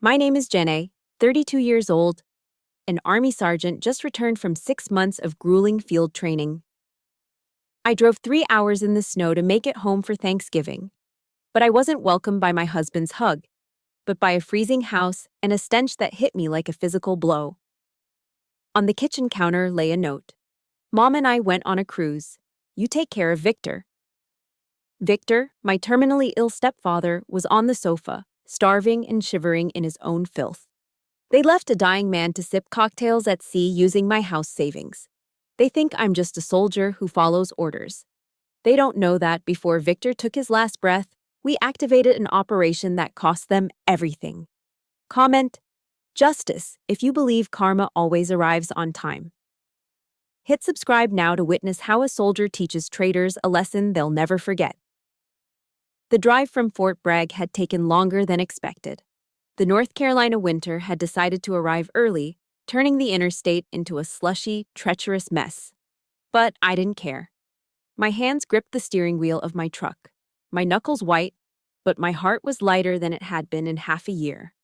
My name is Jenna, 32 years old, an Army sergeant just returned from 6 months of grueling field training. I drove 3 hours in the snow to make it home for Thanksgiving. But I wasn't welcomed by my husband's hug, but by a freezing house and a stench that hit me like a physical blow. On the kitchen counter lay a note. Mom and I went on a cruise. You take care of Victor. Victor, my terminally ill stepfather, was on the sofa, starving and shivering in his own filth. They left a dying man to sip cocktails at sea using my house savings. They think I'm just a soldier who follows orders. They don't know that before Victor took his last breath, we activated an operation that cost them everything. Comment: Justice, if you believe karma always arrives on time. Hit subscribe now to witness how a soldier teaches traitors a lesson they'll never forget. The drive from Fort Bragg had taken longer than expected. The North Carolina winter had decided to arrive early, turning the interstate into a slushy, treacherous mess. But I didn't care. My hands gripped the steering wheel of my truck, my knuckles white, but my heart was lighter than it had been in half a year.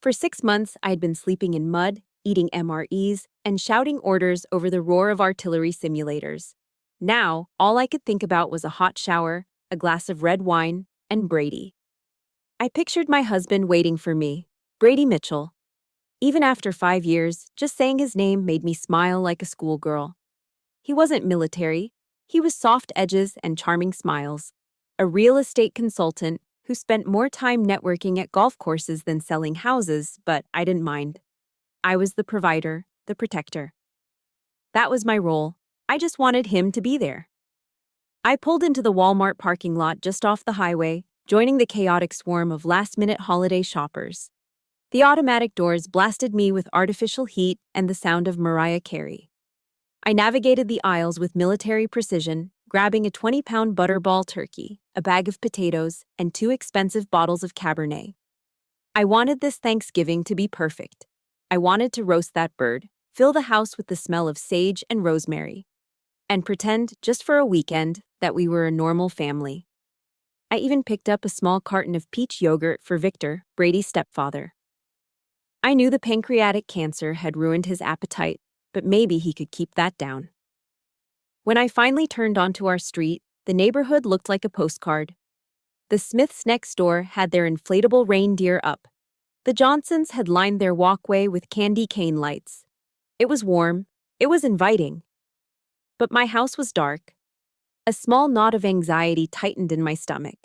For 6 months, I had been sleeping in mud, eating MREs, and shouting orders over the roar of artillery simulators. Now, all I could think about was a hot shower, a glass of red wine, and Brady. I pictured my husband waiting for me, Brady Mitchell. Even after 5 years, just saying his name made me smile like a schoolgirl. He wasn't military. He was soft edges and charming smiles. A real estate consultant who spent more time networking at golf courses than selling houses, but I didn't mind. I was the provider, the protector. That was my role. I just wanted him to be there. I pulled into the Walmart parking lot just off the highway, joining the chaotic swarm of last-minute holiday shoppers. The automatic doors blasted me with artificial heat and the sound of Mariah Carey. I navigated the aisles with military precision, grabbing a 20-pound butterball turkey, a bag of potatoes, and 2 expensive bottles of Cabernet. I wanted this Thanksgiving to be perfect. I wanted to roast that bird, fill the house with the smell of sage and rosemary, and pretend, just for a weekend, that we were a normal family. I even picked up a small carton of peach yogurt for Victor, Brady's stepfather. I knew the pancreatic cancer had ruined his appetite, but maybe he could keep that down. When I finally turned onto our street, the neighborhood looked like a postcard. The Smiths next door had their inflatable reindeer up. The Johnsons had lined their walkway with candy cane lights. It was warm. It was inviting. But my house was dark. A small knot of anxiety tightened in my stomach.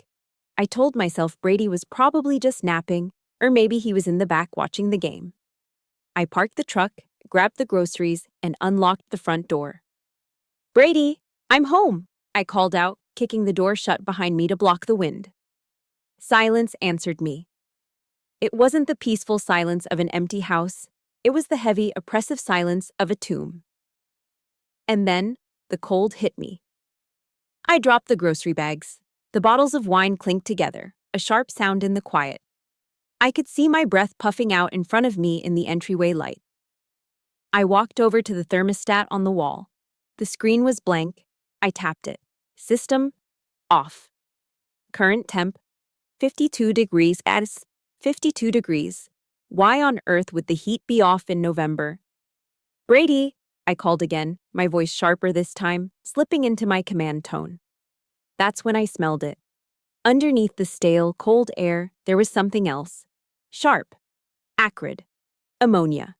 I told myself Brady was probably just napping, or maybe he was in the back watching the game. I parked the truck, grabbed the groceries, and unlocked the front door. "Brady, I'm home," I called out, kicking the door shut behind me to block the wind. Silence answered me. It wasn't the peaceful silence of an empty house. It was the heavy, oppressive silence of a tomb. And then, the cold hit me. I dropped the grocery bags. The bottles of wine clinked together, a sharp sound in the quiet. I could see my breath puffing out in front of me in the entryway light. I walked over to the thermostat on the wall. The screen was blank. I tapped it. System off. Current temp 52 degrees. As 52 degrees. Why on earth would the heat be off in November? "Brady," I called again, my voice sharper this time, slipping into my command tone. That's when I smelled it. Underneath the stale, cold air, there was something else. Sharp. Acrid. Ammonia.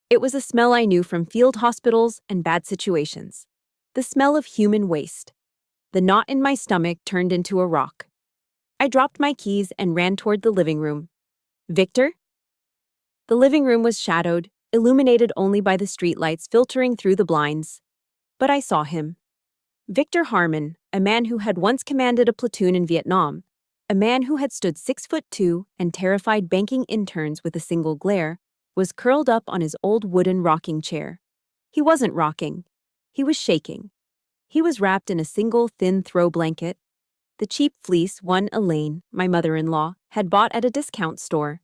It was a smell I knew from field hospitals and bad situations. The smell of human waste. The knot in my stomach turned into a rock. I dropped my keys and ran toward the living room. "Victor?" The living room was shadowed, illuminated only by the streetlights filtering through the blinds. But I saw him. Victor Harmon, a man who had once commanded a platoon in Vietnam, a man who had stood 6'2" and terrified banking interns with a single glare, was curled up on his old wooden rocking chair. He wasn't rocking. He was shaking. He was wrapped in a single thin throw blanket, the cheap fleece one Elaine, my mother-in-law, had bought at a discount store.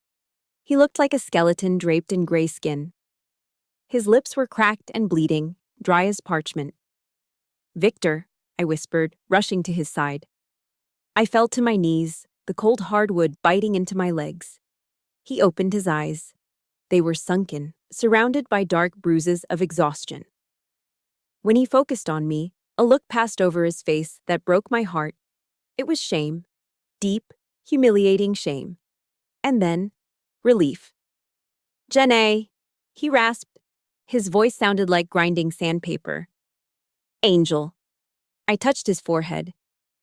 He looked like a skeleton draped in gray skin. His lips were cracked and bleeding, dry as parchment. "Victor," I whispered, rushing to his side. I fell to my knees, the cold hardwood biting into my legs. He opened his eyes. They were sunken, surrounded by dark bruises of exhaustion. When he focused on me, a look passed over his face that broke my heart. It was shame. Deep, humiliating shame. And then, relief. "Janae," he rasped. His voice sounded like grinding sandpaper. "Angel." I touched his forehead.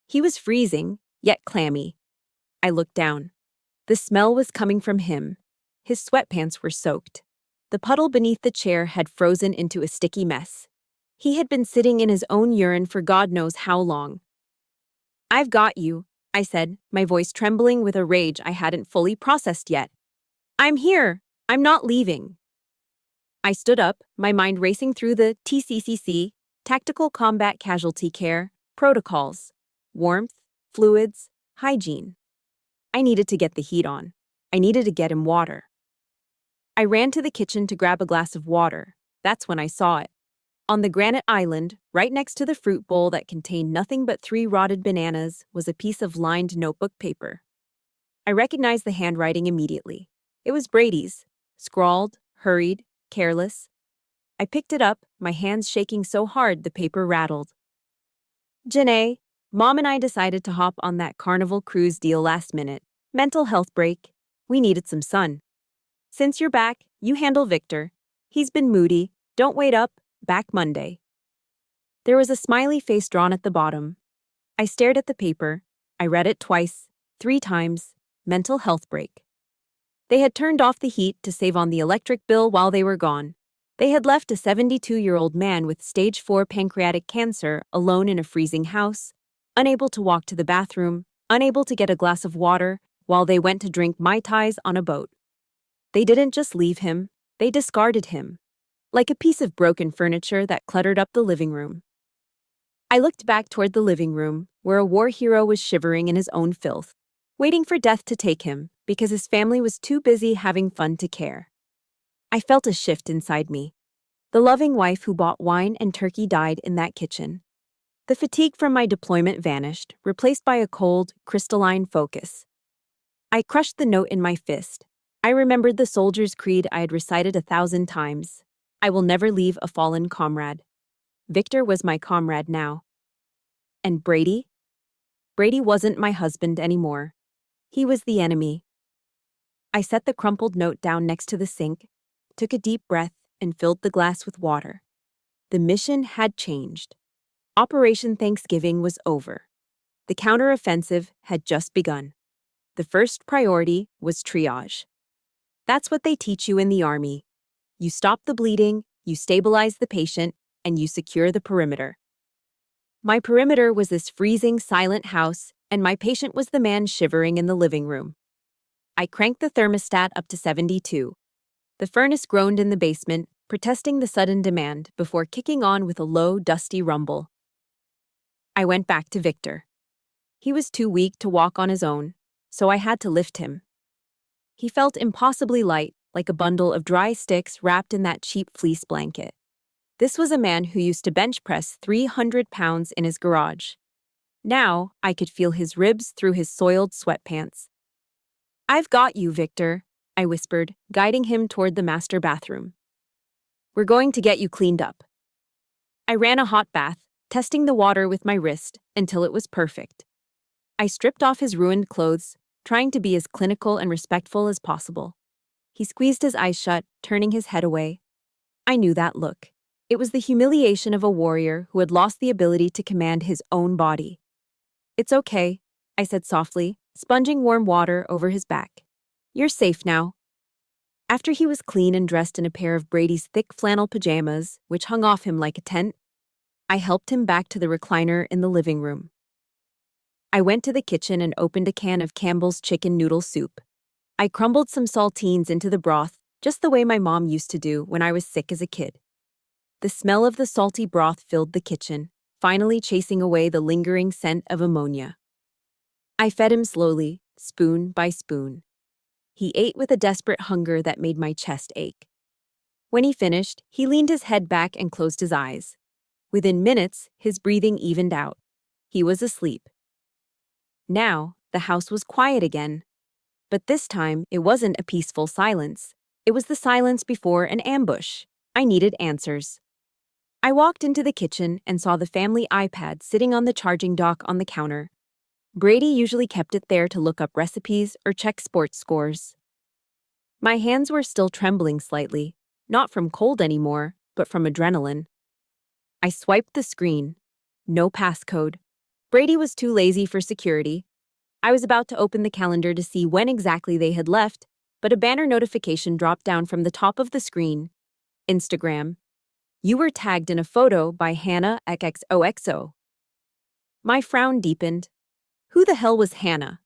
He was freezing, yet clammy. I looked down. The smell was coming from him. His sweatpants were soaked. The puddle beneath the chair had frozen into a sticky mess. He had been sitting in his own urine for God knows how long. "I've got you," I said, my voice trembling with a rage I hadn't fully processed yet. "I'm here. I'm not leaving." I stood up, my mind racing through the TCCC, Tactical Combat Casualty Care, protocols. Warmth, fluids, hygiene. I needed to get the heat on. I needed to get him water. I ran to the kitchen to grab a glass of water. That's when I saw it. On the granite island, right next to the fruit bowl that contained nothing but 3 rotted bananas, was a piece of lined notebook paper. I recognized the handwriting immediately. It was Brady's. Scrawled, hurried, careless. I picked it up, my hands shaking so hard the paper rattled. "Janae, Mom and I decided to hop on that Carnival cruise deal last minute. Mental health break. We needed some sun. Since you're back, you handle Victor. He's been moody. Don't wait up. Back Monday." There was a smiley face drawn at the bottom. I stared at the paper. I read it twice, 3 times. Mental health break. They had turned off the heat to save on the electric bill while they were gone. They had left a 72-year-old man with stage 4 pancreatic cancer alone in a freezing house, unable to walk to the bathroom, unable to get a glass of water, while they went to drink Mai Tais on a boat. They didn't just leave him, they discarded him, like a piece of broken furniture that cluttered up the living room. I looked back toward the living room, where a war hero was shivering in his own filth, waiting for death to take him because his family was too busy having fun to care. I felt a shift inside me. The loving wife who bought wine and turkey died in that kitchen. The fatigue from my deployment vanished, replaced by a cold, crystalline focus. I crushed the note in my fist. I remembered the soldier's creed I had recited 1,000 times. I will never leave a fallen comrade. Victor was my comrade now. And Brady? Brady wasn't my husband anymore. He was the enemy. I set the crumpled note down next to the sink, took a deep breath, and filled the glass with water. The mission had changed. Operation Thanksgiving was over. The counteroffensive had just begun. The first priority was triage. That's what they teach you in the Army. You stop the bleeding, you stabilize the patient, and you secure the perimeter. My perimeter was this freezing, silent house, and my patient was the man shivering in the living room. I cranked the thermostat up to 72. The furnace groaned in the basement, protesting the sudden demand before kicking on with a low, dusty rumble. I went back to Victor. He was too weak to walk on his own, so I had to lift him. He felt impossibly light, like a bundle of dry sticks wrapped in that cheap fleece blanket. This was a man who used to bench press 300 pounds in his garage. Now, I could feel his ribs through his soiled sweatpants. "I've got you, Victor," I whispered, guiding him toward the master bathroom. "We're going to get you cleaned up." I ran a hot bath, testing the water with my wrist until it was perfect. I stripped off his ruined clothes, trying to be as clinical and respectful as possible. He squeezed his eyes shut, turning his head away. I knew that look. It was the humiliation of a warrior who had lost the ability to command his own body. "It's okay," I said softly, sponging warm water over his back. "You're safe now." After he was clean and dressed in a pair of Brady's thick flannel pajamas, which hung off him like a tent, I helped him back to the recliner in the living room. I went to the kitchen and opened a can of Campbell's chicken noodle soup. I crumbled some saltines into the broth, just the way my mom used to do when I was sick as a kid. The smell of the salty broth filled the kitchen, finally chasing away the lingering scent of ammonia. I fed him slowly, spoon by spoon. He ate with a desperate hunger that made my chest ache. When he finished, he leaned his head back and closed his eyes. Within minutes, his breathing evened out. He was asleep. Now, the house was quiet again. But this time, it wasn't a peaceful silence. It was the silence before an ambush. I needed answers. I walked into the kitchen and saw the family iPad sitting on the charging dock on the counter. Brady usually kept it there to look up recipes or check sports scores. My hands were still trembling slightly, not from cold anymore, but from adrenaline. I swiped the screen. No passcode. Brady was too lazy for security. I was about to open the calendar to see when exactly they had left, but a banner notification dropped down from the top of the screen. Instagram. You were tagged in a photo by Hannah XXOXO. My frown deepened. Who the hell was Hannah?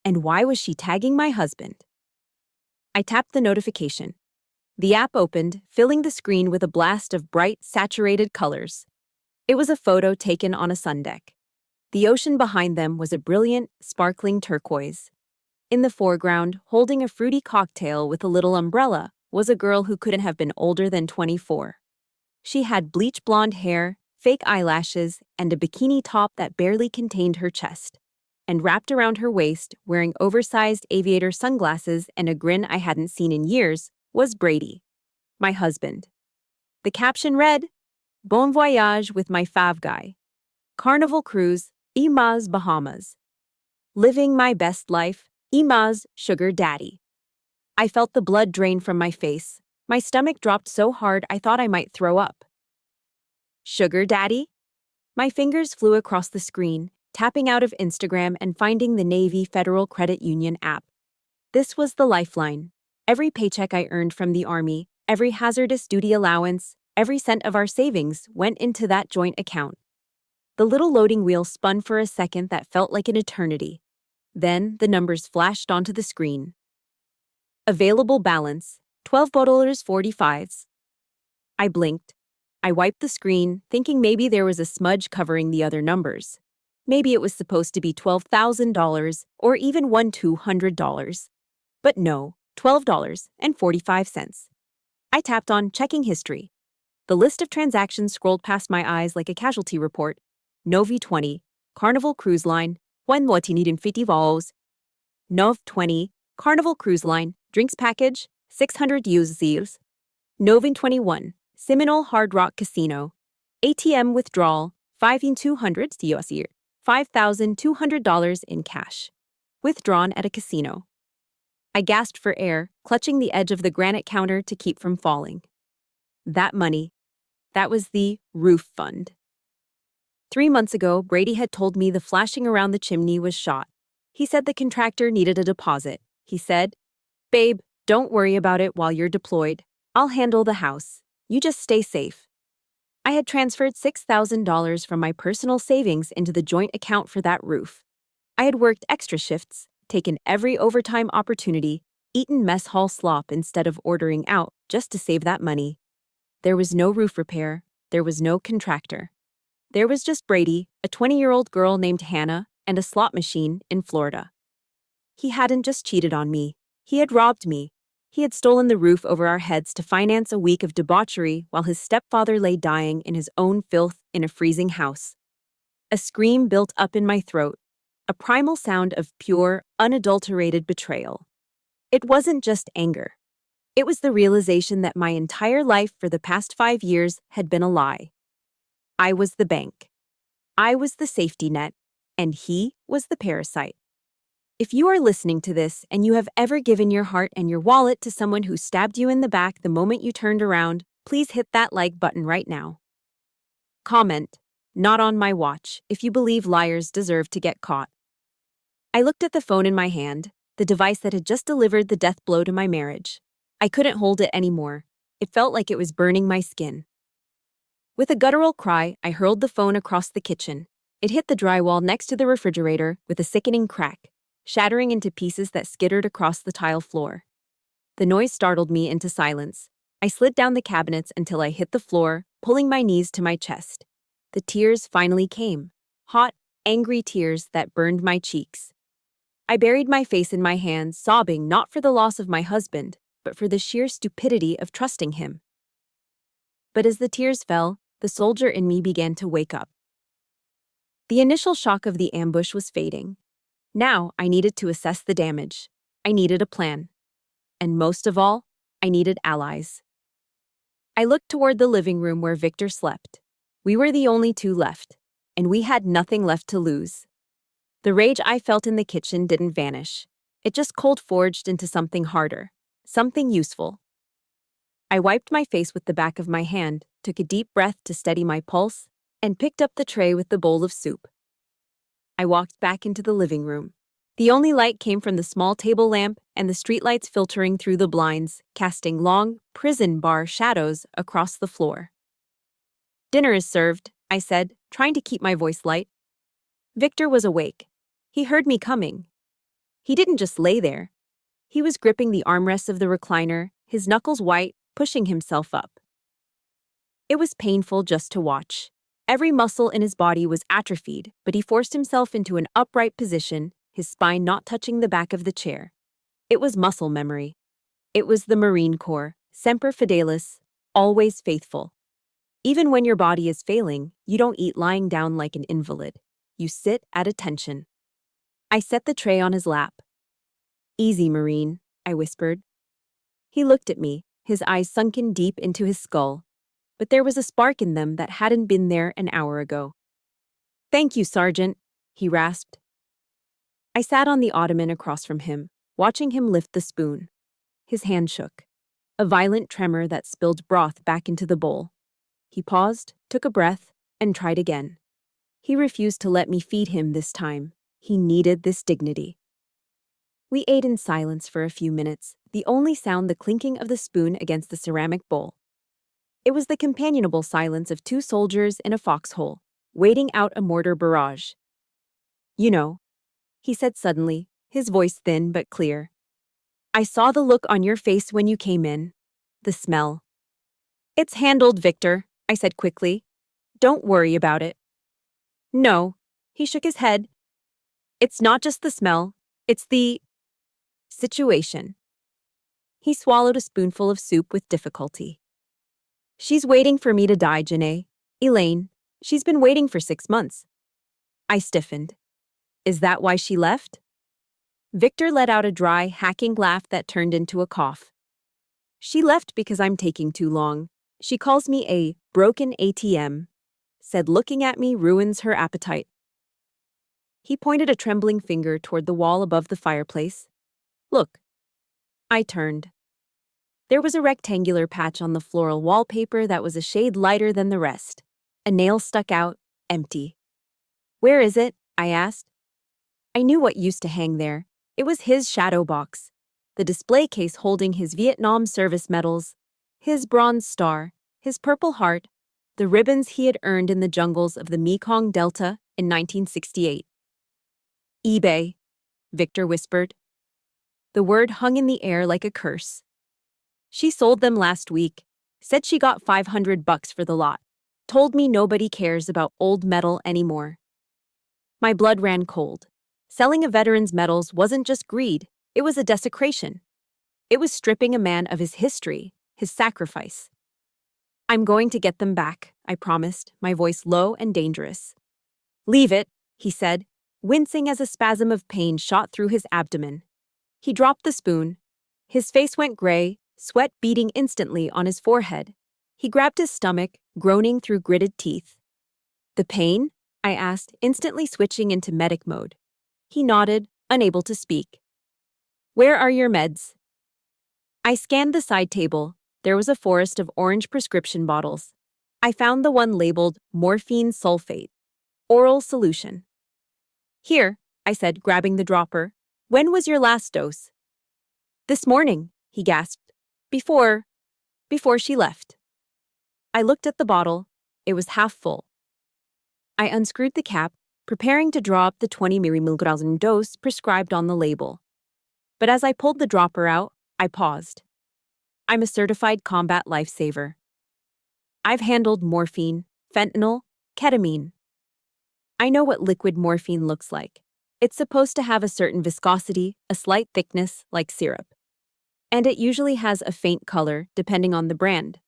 And why was she tagging my husband? I tapped the notification. The app opened, filling the screen with a blast of bright, saturated colors. It was a photo taken on a sun deck. The ocean behind them was a brilliant, sparkling turquoise. In the foreground, holding a fruity cocktail with a little umbrella, was a girl who couldn't have been older than 24. She had bleach blonde hair, fake eyelashes, and a bikini top that barely contained her chest. And wrapped around her waist, wearing oversized aviator sunglasses and a grin I hadn't seen in years, was Brady, my husband. The caption read, Bon voyage with my fav guy. Carnival cruise, Imaz, Bahamas. Living my best life, Imaz, sugar daddy. I felt the blood drain from my face. My stomach dropped so hard I thought I might throw up. Sugar daddy? My fingers flew across the screen, tapping out of Instagram and finding the Navy Federal Credit Union app. This was the lifeline. Every paycheck I earned from the Army, every hazardous duty allowance, every cent of our savings went into that joint account. The little loading wheel spun for a second that felt like an eternity. Then the numbers flashed onto the screen. Available balance, $12.45. I blinked. I wiped the screen, thinking maybe there was a smudge covering the other numbers. Maybe it was supposed to be $12,000 or even $200. But no, $12.45. I tapped on checking history. The list of transactions scrolled past my eyes like a casualty report. Novi 20, Carnival Cruise Line, when what you need in 50 vols. Nov 20, Carnival Cruise Line, drinks package, 600 USD. Novin 21, Seminole Hard Rock Casino, ATM withdrawal, 5,200 USD, $5,200 in cash. Withdrawn at a casino. I gasped for air, clutching the edge of the granite counter to keep from falling. That money, that was the roof fund. 3 months ago, Brady had told me the flashing around the chimney was shot. He said the contractor needed a deposit. He said, Babe, don't worry about it while you're deployed. I'll handle the house. You just stay safe. I had transferred $6,000 from my personal savings into the joint account for that roof. I had worked extra shifts, taken every overtime opportunity, eaten mess hall slop instead of ordering out just to save that money. There was no roof repair. There was no contractor. There was just Brady, a 20-year-old girl named Hannah, and a slot machine in Florida. He hadn't just cheated on me. He had robbed me. He had stolen the roof over our heads to finance a week of debauchery while his stepfather lay dying in his own filth in a freezing house. A scream built up in my throat, a primal sound of pure, unadulterated betrayal. It wasn't just anger. It was the realization that my entire life for the past 5 years had been a lie. I was the bank. I was the safety net, and he was the parasite. If you are listening to this and you have ever given your heart and your wallet to someone who stabbed you in the back the moment you turned around, please hit that like button right now. Comment, not on my watch, if you believe liars deserve to get caught. I looked at the phone in my hand, the device that had just delivered the death blow to my marriage. I couldn't hold it anymore. It felt like it was burning my skin. With a guttural cry, I hurled the phone across the kitchen. It hit the drywall next to the refrigerator with a sickening crack, shattering into pieces that skittered across the tile floor. The noise startled me into silence. I slid down the cabinets until I hit the floor, pulling my knees to my chest. The tears finally came. Hot, angry tears that burned my cheeks. I buried my face in my hands, sobbing not for the loss of my husband, but for the sheer stupidity of trusting him. But as the tears fell, the soldier in me began to wake up. The initial shock of the ambush was fading. Now I needed to assess the damage. I needed a plan. And most of all, I needed allies. I looked toward the living room where Victor slept. We were the only two left, and we had nothing left to lose. The rage I felt in the kitchen didn't vanish. It just cold forged into something harder, something useful. I wiped my face with the back of my hand, took a deep breath to steady my pulse, and picked up the tray with the bowl of soup. I walked back into the living room. The only light came from the small table lamp and the streetlights filtering through the blinds, casting long, prison bar shadows across the floor. "Dinner is served," I said, trying to keep my voice light. Victor was awake. He heard me coming. He didn't just lay there. He was gripping the armrests of the recliner, his knuckles white, pushing himself up. It was painful just to watch. Every muscle in his body was atrophied, but he forced himself into an upright position, his spine not touching the back of the chair. It was muscle memory. It was the Marine Corps, semper fidelis, always faithful. Even when your body is failing, you don't eat lying down like an invalid. You sit at attention. I set the tray on his lap. "Easy, Marine," I whispered. He looked at me, his eyes sunken deep into his skull, but there was a spark in them that hadn't been there an hour ago. "Thank you, Sergeant," he rasped. I sat on the ottoman across from him, watching him lift the spoon. His hand shook, a violent tremor that spilled broth back into the bowl. He paused, took a breath, and tried again. He refused to let me feed him this time. He needed this dignity. We ate in silence for a few minutes, the only sound the clinking of the spoon against the ceramic bowl. It was the companionable silence of two soldiers in a foxhole, waiting out a mortar barrage. "You know," he said suddenly, his voice thin but clear. "I saw the look on your face when you came in. The smell." "It's handled, Victor," I said quickly. "Don't worry about it." "No," he shook his head. "It's not just the smell, it's the situation." He swallowed a spoonful of soup with difficulty. "She's waiting for me to die, Janae. Elaine, she's been waiting for 6 months." I stiffened. "Is that why she left?" Victor let out a dry, hacking laugh that turned into a cough. "She left because I'm taking too long. She calls me a broken ATM. Said looking at me ruins her appetite." He pointed a trembling finger toward the wall above the fireplace. "Look." I turned. There was a rectangular patch on the floral wallpaper that was a shade lighter than the rest. A nail stuck out, empty. "Where is it?" I asked. I knew what used to hang there. It was his shadow box, the display case holding his Vietnam service medals, his bronze star, his Purple Heart, the ribbons he had earned in the jungles of the Mekong Delta in 1968. "eBay," Victor whispered. The word hung in the air like a curse. "She sold them last week. Said she got $500 for the lot. Told me nobody cares about old metal anymore." My blood ran cold. Selling a veteran's medals wasn't just greed, it was a desecration. It was stripping a man of his history, his sacrifice. "I'm going to get them back," I promised, my voice low and dangerous. "Leave it," he said, wincing as a spasm of pain shot through his abdomen. He dropped the spoon. His face went gray, sweat beading instantly on his forehead. He grabbed his stomach, groaning through gritted teeth. "The pain?" I asked, instantly switching into medic mode. He nodded, unable to speak. "Where are your meds?" I scanned the side table. There was a forest of orange prescription bottles. I found the one labeled morphine sulfate, oral solution. "Here," I said, grabbing the dropper. "When was your last dose?" "This morning," he gasped. Before she left." I looked at the bottle. It was half full. I unscrewed the cap, preparing to draw up the 20 mg dose prescribed on the label. But as I pulled the dropper out, I paused. I'm a certified combat lifesaver. I've handled morphine, fentanyl, ketamine. I know what liquid morphine looks like. It's supposed to have a certain viscosity, a slight thickness, like syrup. And it usually has a faint color, depending on the brand.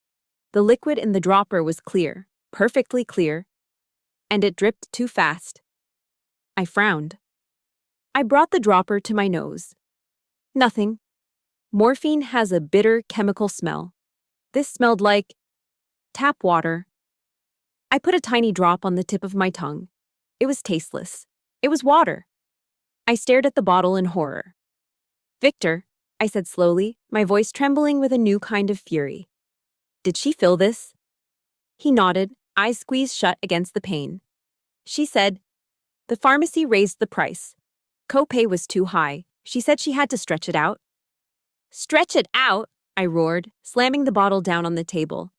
The liquid in the dropper was clear, perfectly clear, and it dripped too fast. I frowned. I brought the dropper to my nose. Nothing. Morphine has a bitter chemical smell. This smelled like tap water. I put a tiny drop on the tip of my tongue. It was tasteless. It was water. I stared at the bottle in horror. Victor, I said slowly, my voice trembling with a new kind of fury. Did she feel this? He nodded, eyes squeezed shut against the pane. She said, the pharmacy raised the price. Copay was too high. She said she had to stretch it out. Stretch it out, I roared, slamming the bottle down on the table.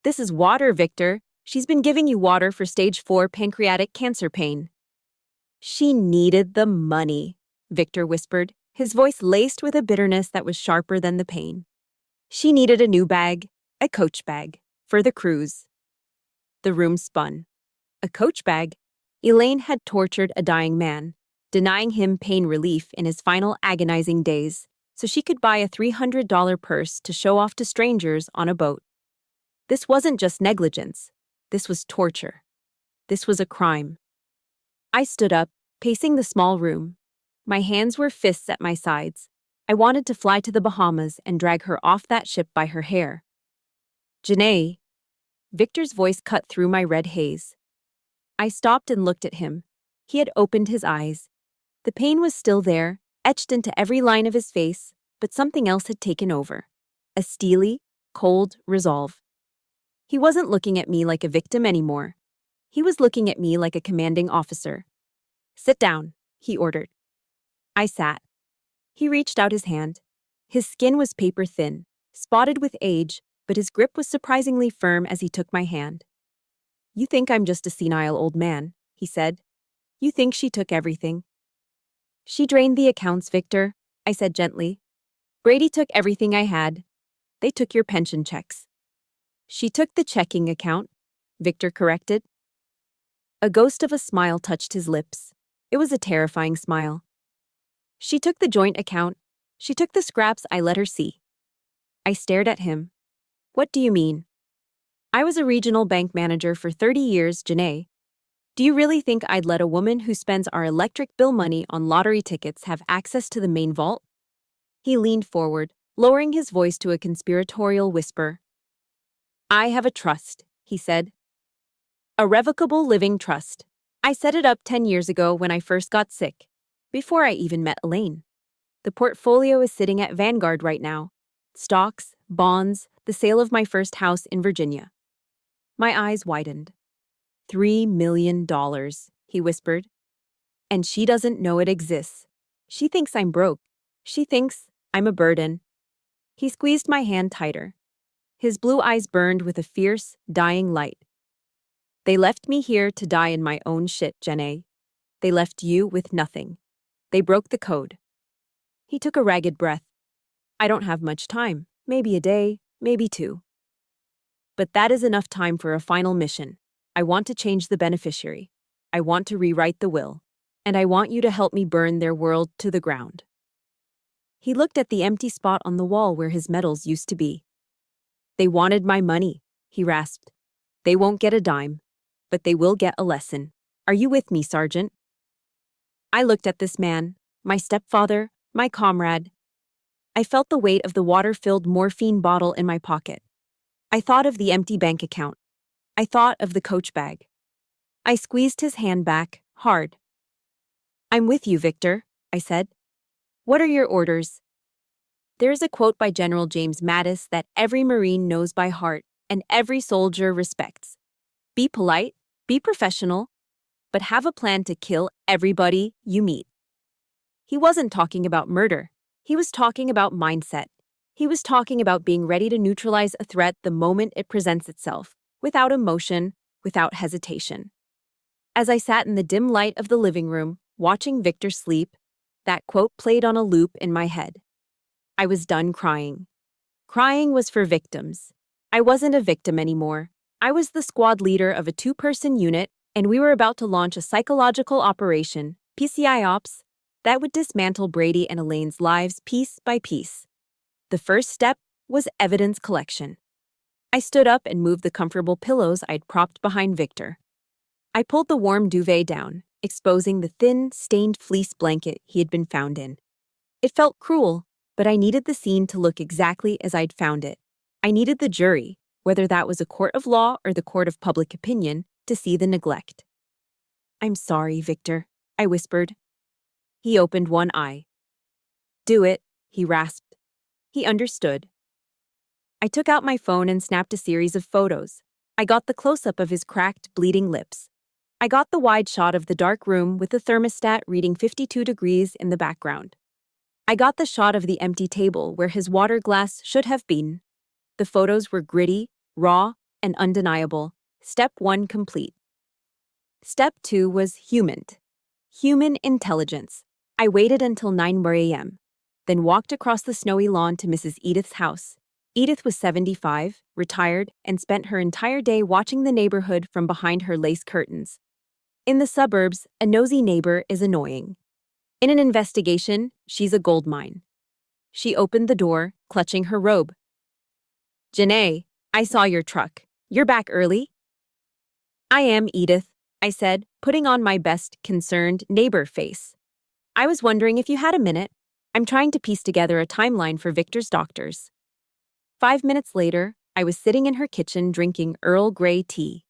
This is water, Victor. She's been giving you water for stage 4 pancreatic cancer pain. She needed the money, Victor whispered, his voice laced with a bitterness that was sharper than the pain. She needed a new bag, a coach bag, for the cruise. The room spun. A coach bag? Elaine had tortured a dying man, denying him pain relief in his final agonizing days, so she could buy a $300 purse to show off to strangers on a boat. This wasn't just negligence. This was torture. This was a crime. I stood up, pacing the small room. My hands were fists at my sides. I wanted to fly to the Bahamas and drag her off that ship by her hair. Janae. Victor's voice cut through my red haze. I stopped and looked at him. He had opened his eyes. The pain was still there, etched into every line of his face, but something else had taken over. A steely, cold resolve. He wasn't looking at me like a victim anymore. He was looking at me like a commanding officer. Sit down, he ordered. I sat. He reached out his hand. His skin was paper thin, spotted with age, but his grip was surprisingly firm as he took my hand. You think I'm just a senile old man, he said. You think she took everything. She drained the accounts, Victor, I said gently. Brady took everything I had. They took your pension checks. She took the checking account, Victor corrected. A ghost of a smile touched his lips. It was a terrifying smile. She took the joint account. She took the scraps I let her see. I stared at him. What do you mean? I was a regional bank manager for 30 years, Janae. Do you really think I'd let a woman who spends our electric bill money on lottery tickets have access to the main vault? He leaned forward, lowering his voice to a conspiratorial whisper. I have a trust, he said. A revocable living trust. I set it up 10 years ago when I first got sick, before I even met Elaine. The portfolio is sitting at Vanguard right now. Stocks, bonds, the sale of my first house in Virginia. My eyes widened. $3 million, he whispered. And she doesn't know it exists. She thinks I'm broke. She thinks I'm a burden. He squeezed my hand tighter. His blue eyes burned with a fierce, dying light. They left me here to die in my own shit, Janae. They left you with nothing. They broke the code. He took a ragged breath. I don't have much time. Maybe a day, maybe 2. But that is enough time for a final mission. I want to change the beneficiary. I want to rewrite the will. And I want you to help me burn their world to the ground. He looked at the empty spot on the wall where his medals used to be. They wanted my money, he rasped. They won't get a dime, but they will get a lesson. Are you with me, Sergeant? I looked at this man, my stepfather, my comrade. I felt the weight of the water-filled morphine bottle in my pocket. I thought of the empty bank account. I thought of the coach bag. I squeezed his hand back, hard. I'm with you, Victor, I said. What are your orders? There is a quote by General James Mattis that every Marine knows by heart and every soldier respects. Be polite, be professional, but have a plan to kill everybody you meet. He wasn't talking about murder. He was talking about mindset. He was talking about being ready to neutralize a threat the moment it presents itself, without emotion, without hesitation. As I sat in the dim light of the living room, watching Victor sleep, that quote played on a loop in my head. I was done crying. Crying was for victims. I wasn't a victim anymore. I was the squad leader of a 2-person unit, and we were about to launch a psychological operation, PCI Ops, that would dismantle Brady and Elaine's lives piece by piece. The first step was evidence collection. I stood up and moved the comfortable pillows I'd propped behind Victor. I pulled the warm duvet down, exposing the thin, stained fleece blanket he had been found in. It felt cruel, But I needed the scene to look exactly as I'd found it. I needed the jury, whether that was a court of law or the court of public opinion, to see the neglect. "I'm sorry, Victor," I whispered. He opened one eye. "Do it," he rasped. He understood. I took out my phone and snapped a series of photos. I got the close-up of his cracked, bleeding lips. I got the wide shot of the dark room with the thermostat reading 52 degrees in the background. I got the shot of the empty table where his water glass should have been. The photos were gritty, raw, and undeniable. Step 1 complete. Step 2 was human. Human intelligence. I waited until 9 a.m., then walked across the snowy lawn to Mrs. Edith's house. Edith was 75, retired, and spent her entire day watching the neighborhood from behind her lace curtains. In the suburbs, a nosy neighbor is annoying. In an investigation, she's a goldmine. She opened the door, clutching her robe. "Janae, I saw your truck. You're back early?" "I am, Edith," I said, putting on my best concerned neighbor face. "I was wondering if you had a minute. I'm trying to piece together a timeline for Victor's doctors." 5 minutes later, I was sitting in her kitchen drinking Earl Grey tea.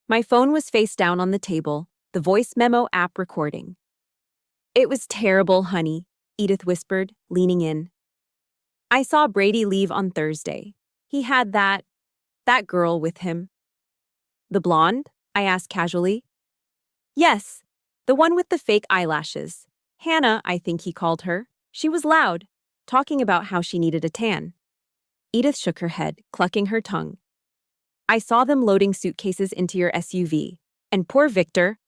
My phone was face down on the table, the voice memo app recording. "It was terrible, honey," Edith whispered, leaning in. "I saw Brady leave on Thursday. He had that girl with him." "The blonde?" I asked casually. "Yes, the one with the fake eyelashes. Hannah, I think he called her. She was loud, talking about how she needed a tan." Edith shook her head, clucking her tongue. "I saw them loading suitcases into your SUV. And poor Victor.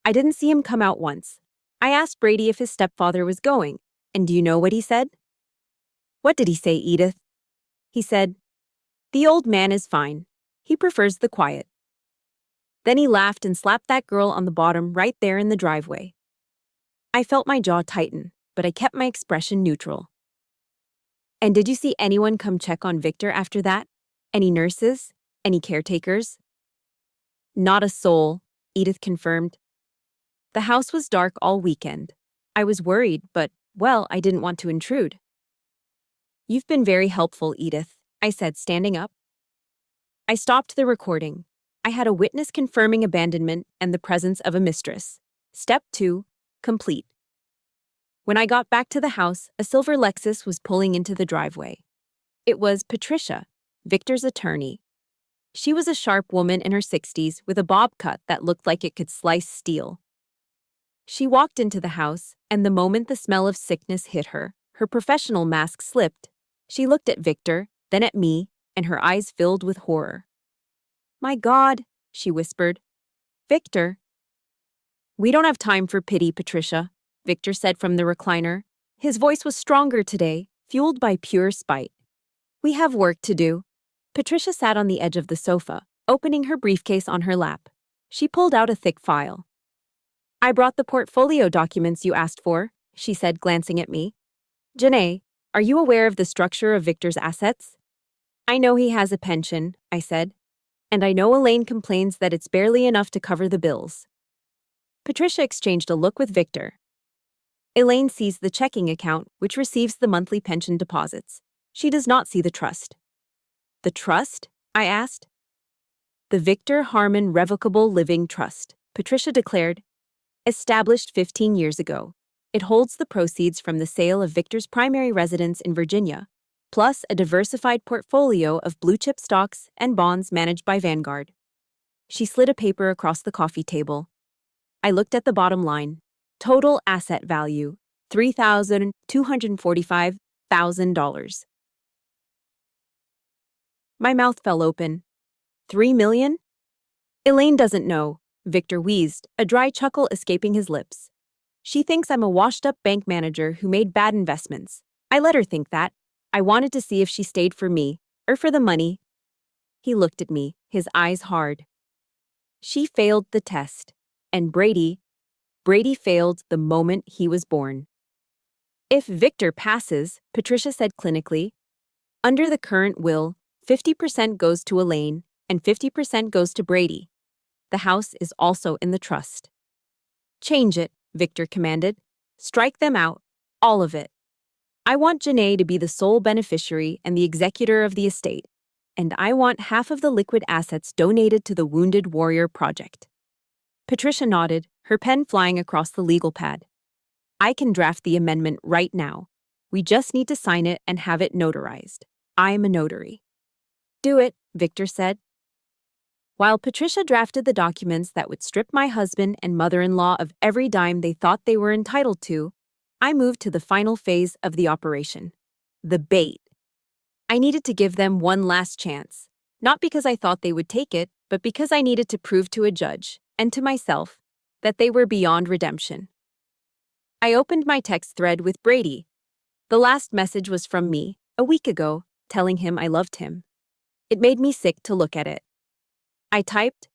I didn't see him come out once. I asked Brady if his stepfather was going, and do you know what he said?" "What did he say, Edith?" "He said, 'The old man is fine. He prefers the quiet.'" Then he laughed and slapped that girl on the bottom right there in the driveway. I felt my jaw tighten, but I kept my expression neutral. "And did you see anyone come check on Victor after that? Any nurses? Any caretakers?" "Not a soul," Edith confirmed. "The house was dark all weekend. I was worried, but, well, I didn't want to intrude." "You've been very helpful, Edith," I said, standing up. I stopped the recording. I had a witness confirming abandonment and the presence of a mistress. Step 2, complete. When I got back to the house, a silver Lexus was pulling into the driveway. It was Patricia, Victor's attorney. She was a sharp woman in her 60s with a bob cut that looked like it could slice steel. She walked into the house, and the moment the smell of sickness hit her, her professional mask slipped. She looked at Victor, then at me, and her eyes filled with horror. "My God," she whispered. "Victor." "We don't have time for pity, Patricia," Victor said from the recliner. His voice was stronger today, fueled by pure spite. "We have work to do." Patricia sat on the edge of the sofa, opening her briefcase on her lap. She pulled out a thick file. "I brought the portfolio documents you asked for," she said, glancing at me. "Janae, are you aware of the structure of Victor's assets?" "I know he has a pension," I said. "And I know Elaine complains that it's barely enough to cover the bills." Patricia exchanged a look with Victor. "Elaine sees the checking account, which receives the monthly pension deposits. She does not see the trust." "The trust?" I asked. "The Victor Harmon Revocable Living Trust," Patricia declared. "Established 15 years ago. It holds the proceeds from the sale of Victor's primary residence in Virginia, plus a diversified portfolio of blue-chip stocks and bonds managed by Vanguard." She slid a paper across the coffee table. I looked at the bottom line. Total asset value, $3,245,000. My mouth fell open. $3 million? "Elaine doesn't know," Victor wheezed, a dry chuckle escaping his lips. "She thinks I'm a washed-up bank manager who made bad investments. I let her think that. I wanted to see if she stayed for me, or for the money." He looked at me, his eyes hard. "She failed the test. And Brady failed the moment he was born." "If Victor passes," Patricia said clinically, "under the current will, 50% goes to Elaine and 50% goes to Brady. The house is also in the trust." "Change it," Victor commanded. "Strike them out. All of it." I want Janae to be the sole beneficiary and the executor of the estate, and I want half of the liquid assets donated to the Wounded Warrior Project. Patricia nodded, her pen flying across the legal pad. I can draft the amendment right now. We just need to sign it and have it notarized. I'm a notary. Do it, Victor said. While Patricia drafted the documents that would strip my husband and mother-in-law of every dime they thought they were entitled to, I moved to the final phase of the operation. The bait. I needed to give them one last chance, not because I thought they would take it, but because I needed to prove to a judge, and to myself, that they were beyond redemption. I opened my text thread with Brady. The last message was from me, a week ago, telling him I loved him. It made me sick to look at it. I typed,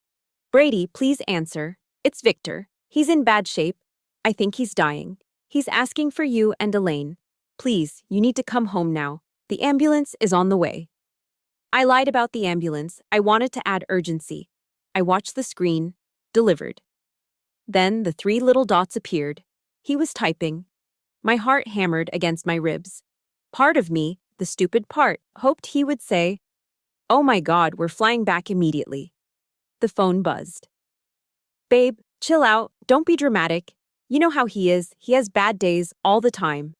"Brady, please answer. It's Victor. He's in bad shape. I think he's dying. He's asking for you and Elaine. Please, you need to come home now. The ambulance is on the way." I lied about the ambulance. I wanted to add urgency. I watched the screen. Delivered. Then the 3 little dots appeared. He was typing. My heart hammered against my ribs. Part of me, the stupid part, hoped he would say, "Oh my God, we're flying back immediately." The phone buzzed. "Babe, chill out. Don't be dramatic. You know how he is. He has bad days all the time.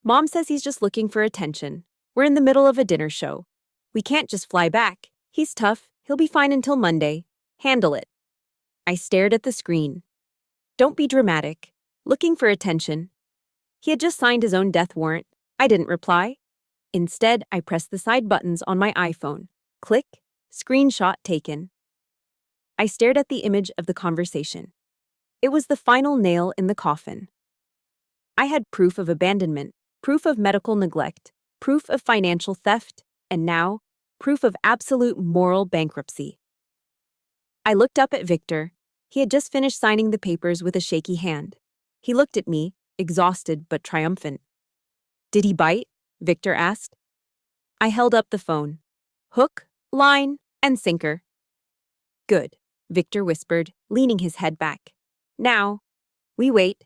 Mom says he's just looking for attention. We're in the middle of a dinner show. We can't just fly back. He's tough. He'll be fine until Monday. Handle it." I stared at the screen. Don't be dramatic. Looking for attention. He had just signed his own death warrant. I didn't reply. Instead, I pressed the side buttons on my iPhone. Click. Screenshot taken. I stared at the image of the conversation. It was the final nail in the coffin. I had proof of abandonment, proof of medical neglect, proof of financial theft, and now, proof of absolute moral bankruptcy. I looked up at Victor. He had just finished signing the papers with a shaky hand. He looked at me, exhausted but triumphant. "Did he bite?" Victor asked. I held up the phone. "Hook, line, and sinker." "Good," Victor whispered, leaning his head back. "Now, we wait."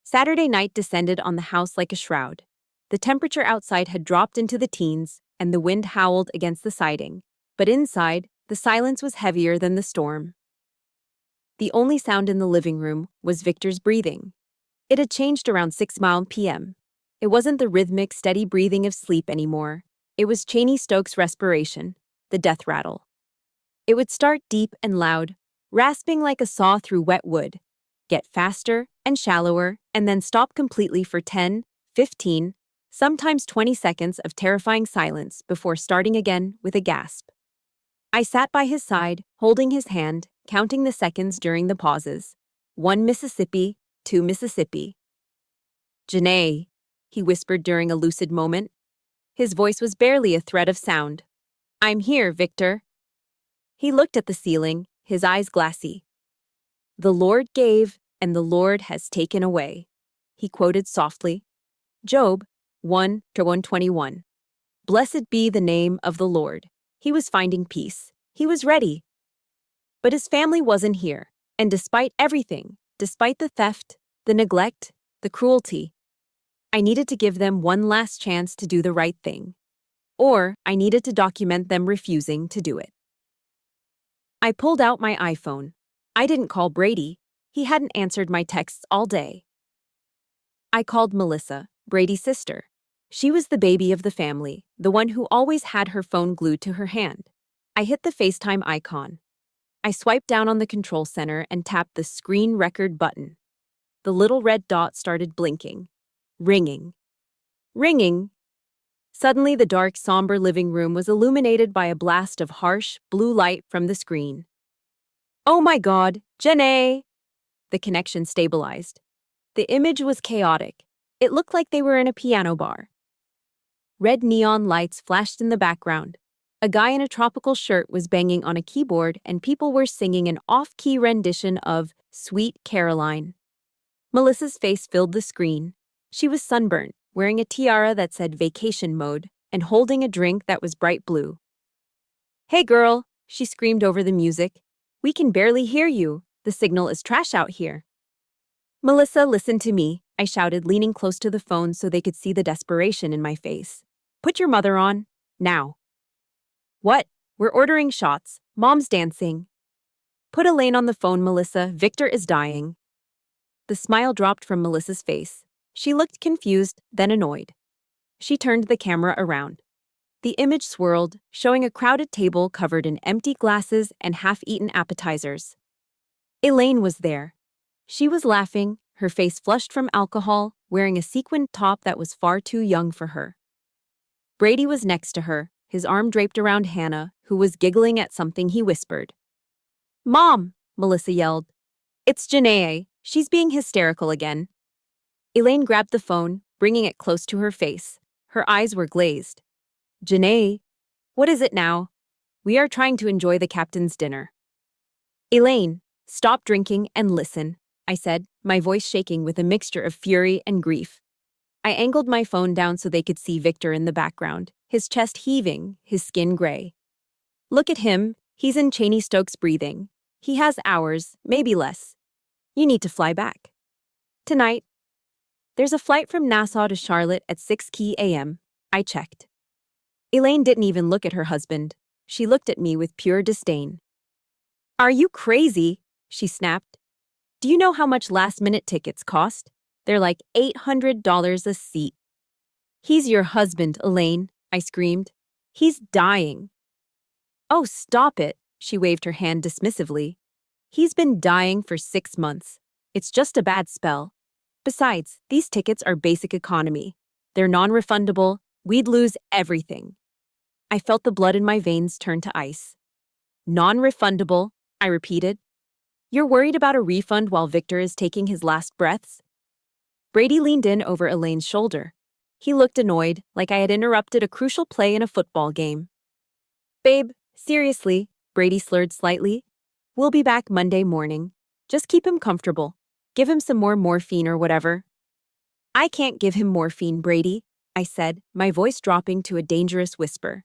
Saturday night descended on the house like a shroud. The temperature outside had dropped into the teens, and the wind howled against the siding. But inside, the silence was heavier than the storm. The only sound in the living room was Victor's breathing. It had changed around 6 p.m. It wasn't the rhythmic, steady breathing of sleep anymore. It was Cheney Stokes' respiration, the death rattle. It would start deep and loud, rasping like a saw through wet wood, get faster and shallower, and then stop completely for 10, 15, sometimes 20 seconds of terrifying silence before starting again with a gasp. I sat by his side, holding his hand, counting the seconds during the pauses. 1 Mississippi, 2 Mississippi. "Janae," he whispered during a lucid moment. His voice was barely a thread of sound. "I'm here, Victor." He looked at the ceiling, his eyes glassy. "The Lord gave, and the Lord has taken away," he quoted softly. Job 1:121. Blessed be the name of the Lord. He was finding peace. He was ready. But his family wasn't here, and despite everything, despite the theft, the neglect, the cruelty, I needed to give them one last chance to do the right thing. Or I needed to document them refusing to do it. I pulled out my iPhone. I didn't call Brady. He hadn't answered my texts all day. I called Melissa, Brady's sister. She was the baby of the family, the one who always had her phone glued to her hand. I hit the FaceTime icon. I swiped down on the control center and tapped the screen record button. The little red dot started blinking. Ringing. Ringing. Suddenly, the dark, somber living room was illuminated by a blast of harsh, blue light from the screen. "Oh my God, Janae!" The connection stabilized. The image was chaotic. It looked like they were in a piano bar. Red neon lights flashed in the background. A guy in a tropical shirt was banging on a keyboard, and people were singing an off-key rendition of Sweet Caroline. Melissa's face filled the screen. She was sunburnt, wearing a tiara that said vacation mode, and holding a drink that was bright blue. "Hey girl," she screamed over the music. "We can barely hear you. The signal is trash out here." "Melissa, listen to me. I shouted, leaning close to the phone so they could see the desperation in my face. Put your mother on. Now. What? We're ordering shots. Mom's dancing. Put Elaine on the phone, Melissa. Victor is dying. The smile dropped from Melissa's face. She looked confused, then annoyed. She turned the camera around. The image swirled, showing a crowded table covered in empty glasses and half-eaten appetizers. Elaine was there. She was laughing, her face flushed from alcohol, wearing a sequined top that was far too young for her. Brady was next to her, his arm draped around Hannah, who was giggling at something he whispered. Mom, Melissa yelled. It's Janae. She's being hysterical again. Elaine grabbed the phone, bringing it close to her face. Her eyes were glazed. Janae, what is it now? We are trying to enjoy the captain's dinner. Elaine, stop drinking and listen, I said, my voice shaking with a mixture of fury and grief. I angled my phone down so they could see Victor in the background, his chest heaving, his skin gray. Look at him, he's in Cheney-Stokes breathing. He has hours, maybe less. You need to fly back. Tonight. There's a flight from Nassau to Charlotte at 6 a.m. I checked. Elaine didn't even look at her husband. She looked at me with pure disdain. Are you crazy? She snapped. Do you know how much last-minute tickets cost? They're like $800 a seat. He's your husband, Elaine, I screamed. He's dying. Oh, stop it, she waved her hand dismissively. He's been dying for 6 months. It's just a bad spell. Besides, these tickets are basic economy. They're non-refundable. We'd lose everything. I felt the blood in my veins turn to ice. Non-refundable, I repeated. You're worried about a refund while Victor is taking his last breaths? Brady leaned in over Elaine's shoulder. He looked annoyed, like I had interrupted a crucial play in a football game. Babe, seriously, Brady slurred slightly. We'll be back Monday morning. Just keep him comfortable. Give him some more morphine or whatever. I can't give him morphine, Brady, I said, my voice dropping to a dangerous whisper.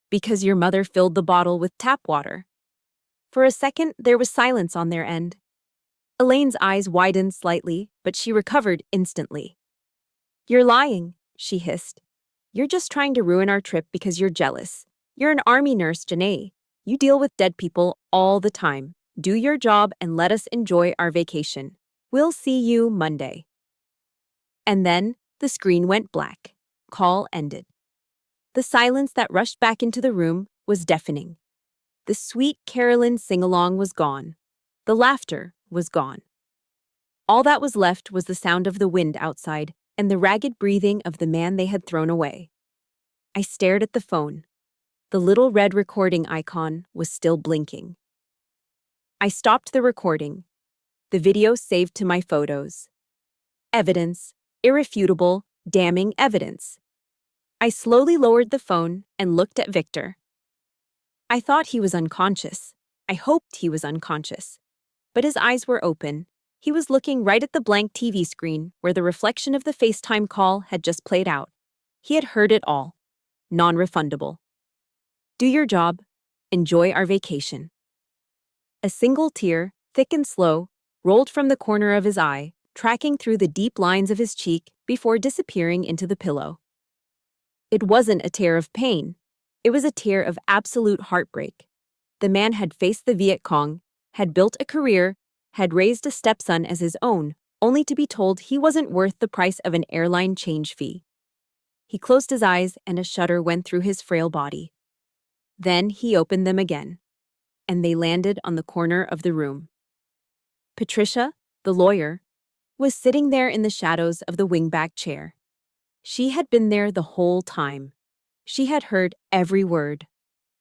Because your mother filled the bottle with tap water. For a second, there was silence on their end. Elaine's eyes widened slightly, but she recovered instantly. You're lying, she hissed. You're just trying to ruin our trip because you're jealous. You're an army nurse, Janae. You deal with dead people all the time. Do your job and let us enjoy our vacation. We'll see you Monday. And then the screen went black. Call ended. The silence that rushed back into the room was deafening. The sweet Carolyn sing-along was gone. The laughter was gone. All that was left was the sound of the wind outside and the ragged breathing of the man they had thrown away. I stared at the phone. The little red recording icon was still blinking. I stopped the recording. The video saved to my photos. Evidence, irrefutable, damning evidence. I slowly lowered the phone and looked at Victor. I thought he was unconscious. I hoped he was unconscious. But his eyes were open. He was looking right at the blank TV screen where the reflection of the FaceTime call had just played out. He had heard it all. Non-refundable. Do your job. Enjoy our vacation. A single tear, thick and slow, rolled from the corner of his eye, tracking through the deep lines of his cheek before disappearing into the pillow. It wasn't a tear of pain. It was a tear of absolute heartbreak. The man had faced the Viet Cong, had built a career, had raised a stepson as his own, only to be told he wasn't worth the price of an airline change fee. He closed his eyes and a shudder went through his frail body. Then he opened them again, and they landed on the corner of the room. Patricia, the lawyer, was sitting there in the shadows of the wingback chair. She had been there the whole time. She had heard every word.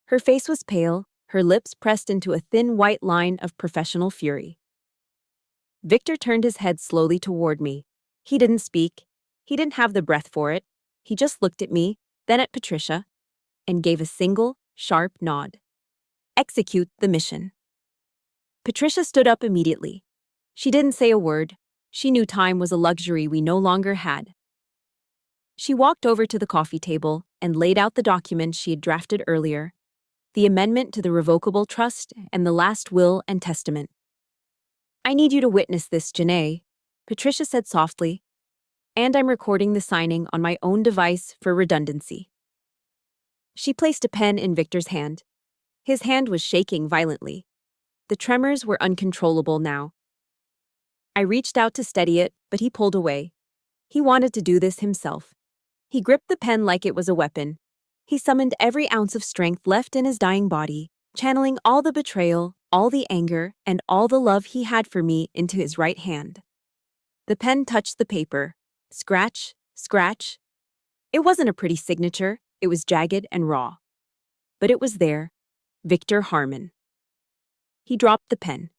Her face was pale, her lips pressed into a thin white line of professional fury. Victor turned his head slowly toward me. He didn't speak. He didn't have the breath for it. He just looked at me, then at Patricia, and gave a single, sharp nod. Execute the mission. Patricia stood up immediately. She didn't say a word. She knew time was a luxury we no longer had. She walked over to the coffee table and laid out the documents she had drafted earlier, the amendment to the revocable trust and the last will and testament. I need you to witness this, Janae, Patricia said softly, And I'm recording the signing on my own device for redundancy. She placed a pen in Victor's hand. His hand was shaking violently. The tremors were uncontrollable now. I reached out to steady it, but he pulled away. He wanted to do this himself. He gripped the pen like it was a weapon. He summoned every ounce of strength left in his dying body, channeling all the betrayal, all the anger, and all the love he had for me into his right hand. The pen touched the paper. Scratch, scratch. It wasn't a pretty signature, it was jagged and raw. But it was there. Victor Harmon. He dropped the pen.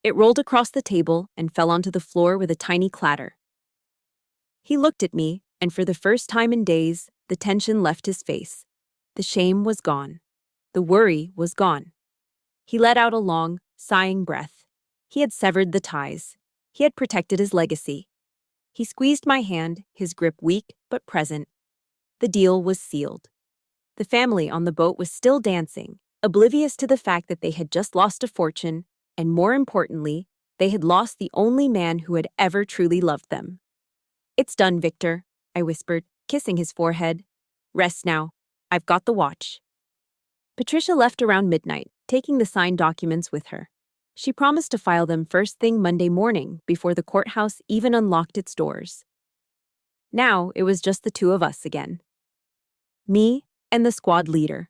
It rolled across the table and fell onto the floor with a tiny clatter. He looked at me, and for the first time in days, the tension left his face. The shame was gone. The worry was gone. He let out a long, sighing breath. He had severed the ties. He had protected his legacy. He squeezed my hand, his grip weak but present. The deal was sealed. The family on the boat was still dancing, oblivious to the fact that they had just lost a fortune, and more importantly, they had lost the only man who had ever truly loved them. "It's done, Victor," I whispered, kissing his forehead. "Rest now. I've got the watch." Patricia left around midnight, taking the signed documents with her. She promised to file them first thing Monday morning before the courthouse even unlocked its doors. Now it was just the two of us again. Me and the squad leader.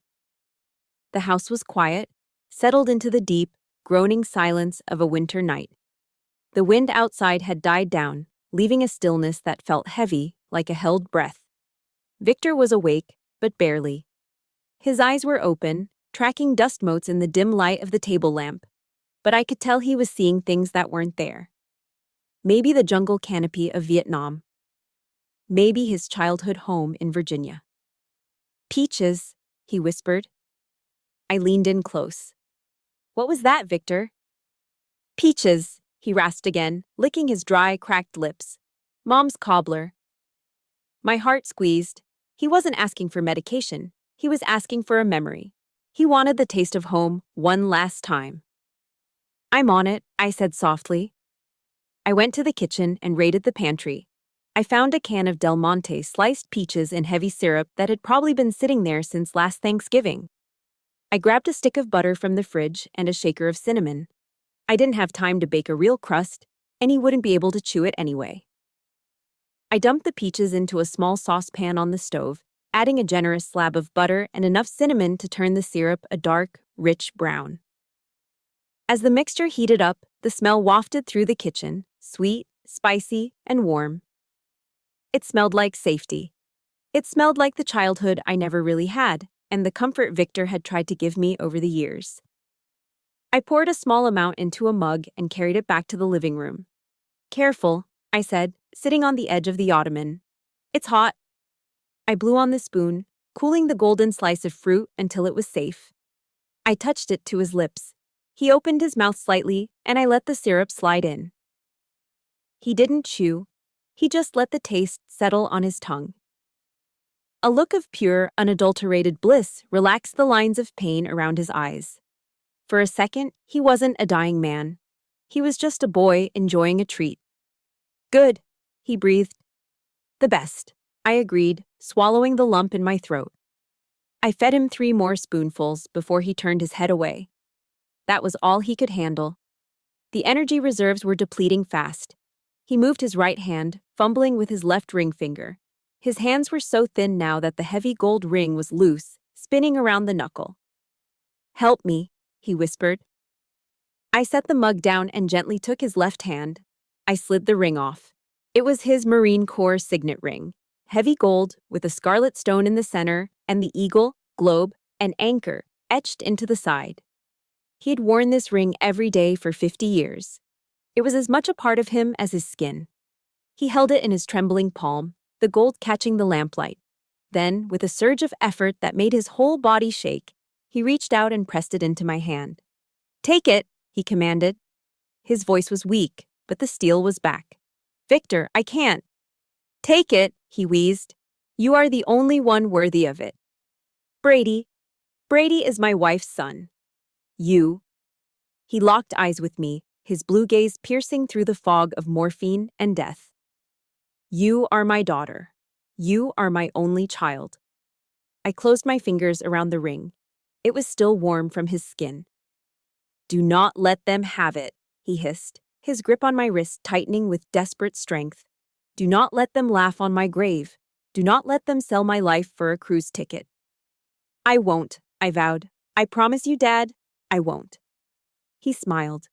The house was quiet, settled into the deep, groaning silence of a winter night. The wind outside had died down, leaving a stillness that felt heavy, like a held breath. Victor was awake, but barely. His eyes were open, tracking dust motes in the dim light of the table lamp, but I could tell he was seeing things that weren't there. Maybe the jungle canopy of Vietnam. Maybe his childhood home in Virginia. "Peaches," he whispered. I leaned in close. "What was that, Victor?" "Peaches," he rasped again, licking his dry, cracked lips. "Mom's cobbler." My heart squeezed. He wasn't asking for medication. He was asking for a memory. He wanted the taste of home one last time. "I'm on it," I said softly. I went to the kitchen and raided the pantry. I found a can of Del Monte sliced peaches in heavy syrup that had probably been sitting there since last Thanksgiving. I grabbed a stick of butter from the fridge and a shaker of cinnamon. I didn't have time to bake a real crust, and he wouldn't be able to chew it anyway. I dumped the peaches into a small saucepan on the stove, adding a generous slab of butter and enough cinnamon to turn the syrup a dark, rich brown. As the mixture heated up, the smell wafted through the kitchen, sweet, spicy, and warm. It smelled like safety. It smelled like the childhood I never really had, and the comfort Victor had tried to give me over the years. I poured a small amount into a mug and carried it back to the living room. "Careful," I said, sitting on the edge of the ottoman. "It's hot." I blew on the spoon, cooling the golden slice of fruit until it was safe. I touched it to his lips. He opened his mouth slightly, and I let the syrup slide in. He didn't chew. He just let the taste settle on his tongue. A look of pure, unadulterated bliss relaxed the lines of pain around his eyes. For a second, he wasn't a dying man. He was just a boy enjoying a treat. "Good," he breathed. "The best," I agreed, swallowing the lump in my throat. I fed him 3 more spoonfuls before he turned his head away. That was all he could handle. The energy reserves were depleting fast. He moved his right hand, fumbling with his left ring finger. His hands were so thin now that the heavy gold ring was loose, spinning around the knuckle. "Help me," he whispered. I set the mug down and gently took his left hand. I slid the ring off. It was his Marine Corps signet ring, heavy gold with a scarlet stone in the center and the eagle, globe, and anchor etched into the side. He had worn this ring every day for 50 years. It was as much a part of him as his skin. He held it in his trembling palm, the gold catching the lamplight. Then, with a surge of effort that made his whole body shake, he reached out and pressed it into my hand. "Take it," he commanded. His voice was weak, but the steel was back. "Victor, I can't." "Take it," he wheezed. "You are the only one worthy of it. Brady. Brady is my wife's son. You." He locked eyes with me, his blue gaze piercing through the fog of morphine and death. You are my daughter. You are my only child. I closed my fingers around the ring. It was still warm from his skin. Do not let them have it, he hissed, his grip on my wrist tightening with desperate strength. Do not let them laugh on my grave. Do not let them sell my life for a cruise ticket. I won't, I vowed. I promise you, Dad, I won't. He smiled.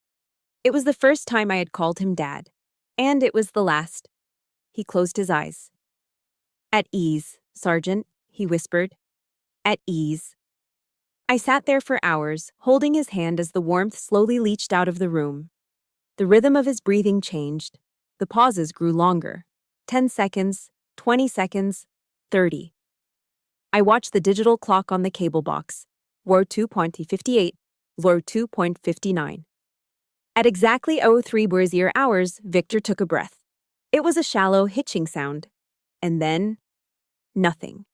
It was the first time I had called him Dad. And it was the last. He closed his eyes. At ease, Sergeant, he whispered. At ease. I sat there for hours, holding his hand as the warmth slowly leached out of the room. The rhythm of his breathing changed. The pauses grew longer. 10 seconds, 20 seconds, 30. I watched the digital clock on the cable box. War 2.58, War 2.59. At exactly 03 Brazier hours, Victor took a breath. It was a shallow, hitching sound. And then, nothing.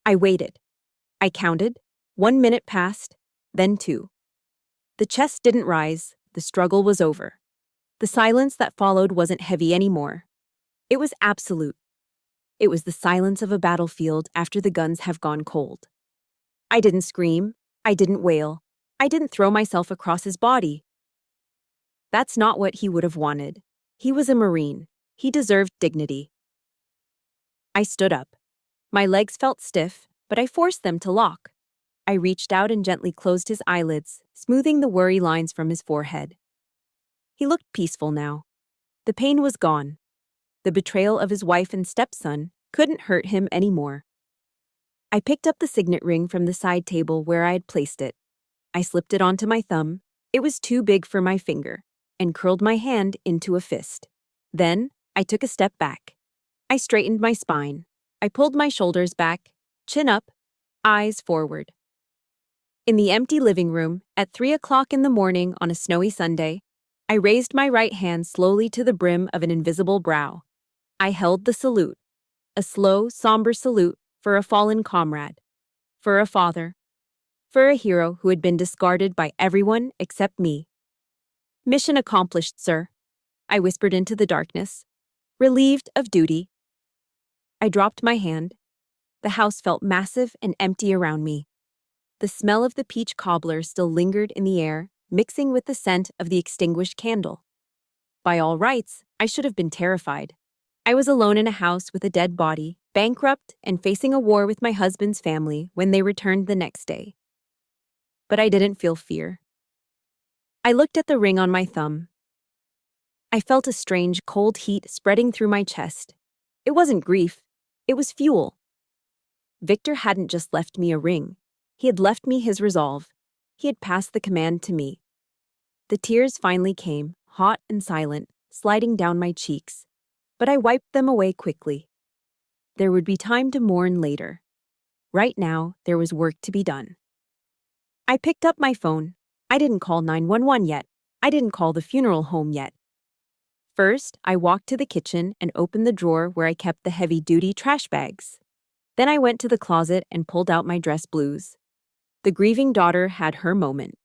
I waited. I counted. 1 minute passed, then 2. The chest didn't rise. The struggle was over. The silence that followed wasn't heavy anymore. It was absolute. It was the silence of a battlefield after the guns have gone cold. I didn't scream. I didn't wail. I didn't throw myself across his body. That's not what he would have wanted. He was a Marine. He deserved dignity. I stood up. My legs felt stiff, but I forced them to lock. I reached out and gently closed his eyelids, smoothing the worry lines from his forehead. He looked peaceful now. The pain was gone. The betrayal of his wife and stepson couldn't hurt him anymore. I picked up the signet ring from the side table where I had placed it. I slipped it onto my thumb. It was too big for my finger, and curled my hand into a fist. Then, I took a step back. I straightened my spine. I pulled my shoulders back, chin up, eyes forward. In the empty living room, at 3 o'clock in the morning on a snowy Sunday, I raised my right hand slowly to the brim of an invisible brow. I held the salute, a slow, somber salute for a fallen comrade, for a father, for a hero who had been discarded by everyone except me. Mission accomplished, sir, I whispered into the darkness, relieved of duty. I dropped my hand. The house felt massive and empty around me. The smell of the peach cobbler still lingered in the air, mixing with the scent of the extinguished candle. By all rights, I should have been terrified. I was alone in a house with a dead body, bankrupt and facing a war with my husband's family when they returned the next day. But I didn't feel fear. I looked at the ring on my thumb. I felt a strange, cold heat spreading through my chest. It wasn't grief. It was fuel. Victor hadn't just left me a ring. He had left me his resolve. He had passed the command to me. The tears finally came, hot and silent, sliding down my cheeks. But I wiped them away quickly. There would be time to mourn later. Right now, there was work to be done. I picked up my phone. I didn't call 911 yet. I didn't call the funeral home yet. First, I walked to the kitchen and opened the drawer where I kept the heavy-duty trash bags. Then I went to the closet and pulled out my dress blues. The grieving daughter had her moment.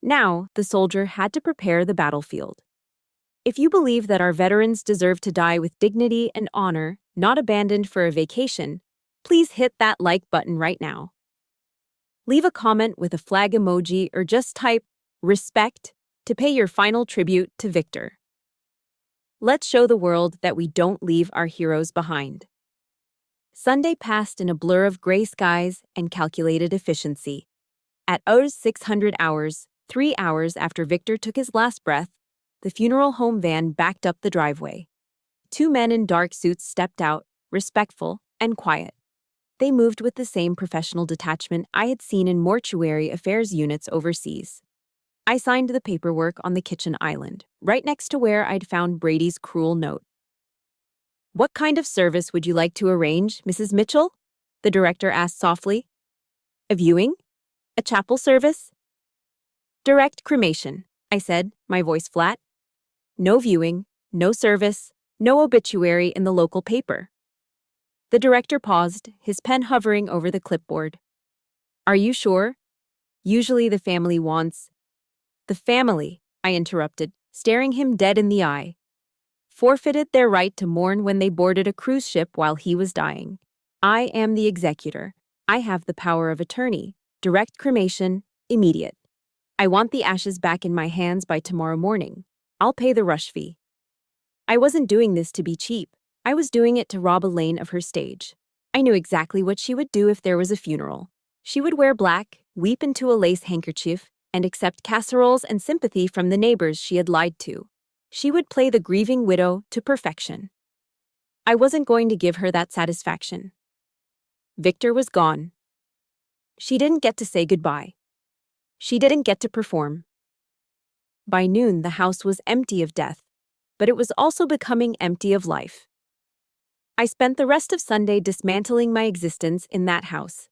Now, the soldier had to prepare the battlefield. If you believe that our veterans deserve to die with dignity and honor, not abandoned for a vacation, please hit that like button right now. Leave a comment with a flag emoji or just type "respect" to pay your final tribute to Victor. Let's show the world that we don't leave our heroes behind. Sunday passed in a blur of gray skies and calculated efficiency. At 0600 hours, 3 hours after Victor took his last breath, the funeral home van backed up the driveway. 2 men in dark suits stepped out, respectful and quiet. They moved with the same professional detachment I had seen in mortuary affairs units overseas. I signed the paperwork on the kitchen island, right next to where I'd found Brady's cruel note. "What kind of service would you like to arrange, Mrs. Mitchell?" the director asked softly. "A viewing? A chapel service?" "Direct cremation," I said, my voice flat. "No viewing, no service, no obituary in the local paper." The director paused, his pen hovering over the clipboard. "Are you sure? Usually the family wants—" "The family," I interrupted, staring him dead in the eye. forfeited their right to mourn when they boarded a cruise ship while he was dying. I am the executor. I have the power of attorney. Direct cremation, immediate. I want the ashes back in my hands by tomorrow morning. I'll pay the rush fee. I wasn't doing this to be cheap. I was doing it to rob Elaine of her stage. I knew exactly what she would do if there was a funeral. She would wear black, weep into a lace handkerchief, and accept casseroles and sympathy from the neighbors she had lied to. She would play the grieving widow to perfection. I wasn't going to give her that satisfaction. Victor was gone. She didn't get to say goodbye. She didn't get to perform. By noon, the house was empty of death, but it was also becoming empty of life. I spent the rest of Sunday dismantling my existence in that house.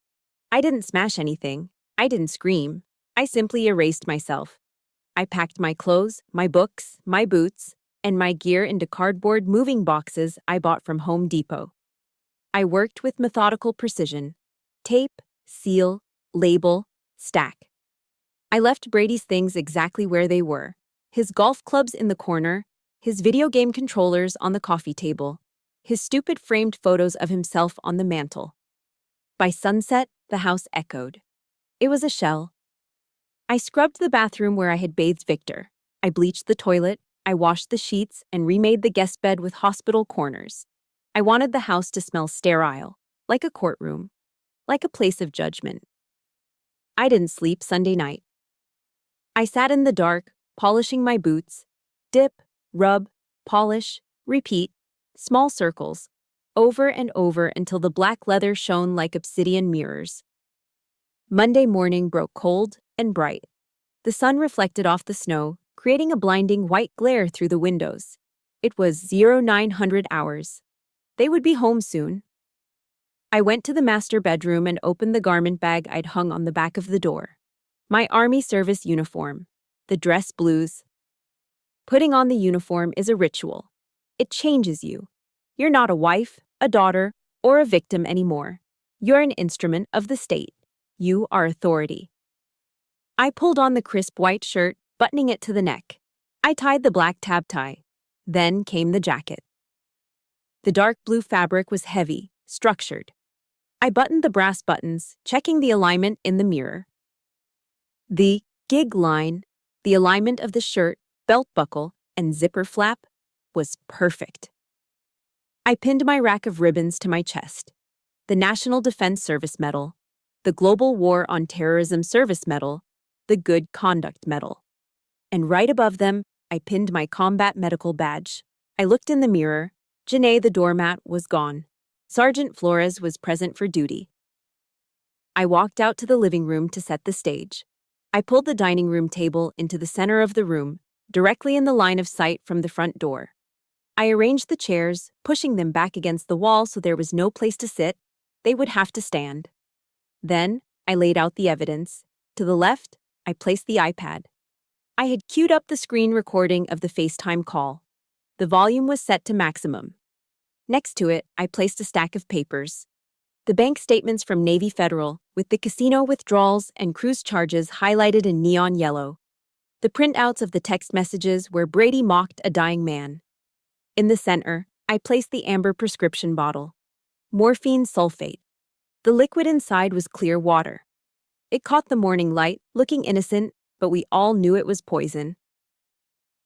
I didn't smash anything. I didn't scream. I simply erased myself. I packed my clothes, my books, my boots, and my gear into cardboard moving boxes I bought from Home Depot. I worked with methodical precision. Tape, seal, label, stack. I left Brady's things exactly where they were. His golf clubs in the corner, his video game controllers on the coffee table, his stupid framed photos of himself on the mantel. By sunset, the house echoed. It was a shell. I scrubbed the bathroom where I had bathed Victor. I bleached the toilet, I washed the sheets, and remade the guest bed with hospital corners. I wanted the house to smell sterile, like a courtroom, like a place of judgment. I didn't sleep Sunday night. I sat in the dark, polishing my boots. Dip, rub, polish, repeat, small circles, over and over until the black leather shone like obsidian mirrors. Monday morning broke cold and bright. The sun reflected off the snow, creating a blinding white glare through the windows. It was 0900 hours. They would be home soon. I went to the master bedroom and opened the garment bag I'd hung on the back of the door. My Army service uniform, the dress blues. Putting on the uniform is a ritual. It changes you. You're not a wife, a daughter, or a victim anymore. You're an instrument of the state. You are authority. I pulled on the crisp white shirt, buttoning it to the neck. I tied the black tab tie. Then came the jacket. The dark blue fabric was heavy, structured. I buttoned the brass buttons, checking the alignment in the mirror. The gig line, the alignment of the shirt, belt buckle, and zipper flap, was perfect. I pinned my rack of ribbons to my chest. The National Defense Service Medal, the Global War on Terrorism Service Medal, the Good Conduct Medal. And right above them, I pinned my combat medical badge. I looked in the mirror. Janae, the doormat, was gone. Sergeant Flores was present for duty. I walked out to the living room to set the stage. I pulled the dining room table into the center of the room, directly in the line of sight from the front door. I arranged the chairs, pushing them back against the wall so there was no place to sit. They would have to stand. Then, I laid out the evidence. To the left, I placed the iPad. I had queued up the screen recording of the FaceTime call. The volume was set to maximum. Next to it, I placed a stack of papers. The bank statements from Navy Federal, with the casino withdrawals and cruise charges highlighted in neon yellow. The printouts of the text messages where Brady mocked a dying man. In the center, I placed the amber prescription bottle. Morphine sulfate. The liquid inside was clear water. It caught the morning light, looking innocent, but we all knew it was poison.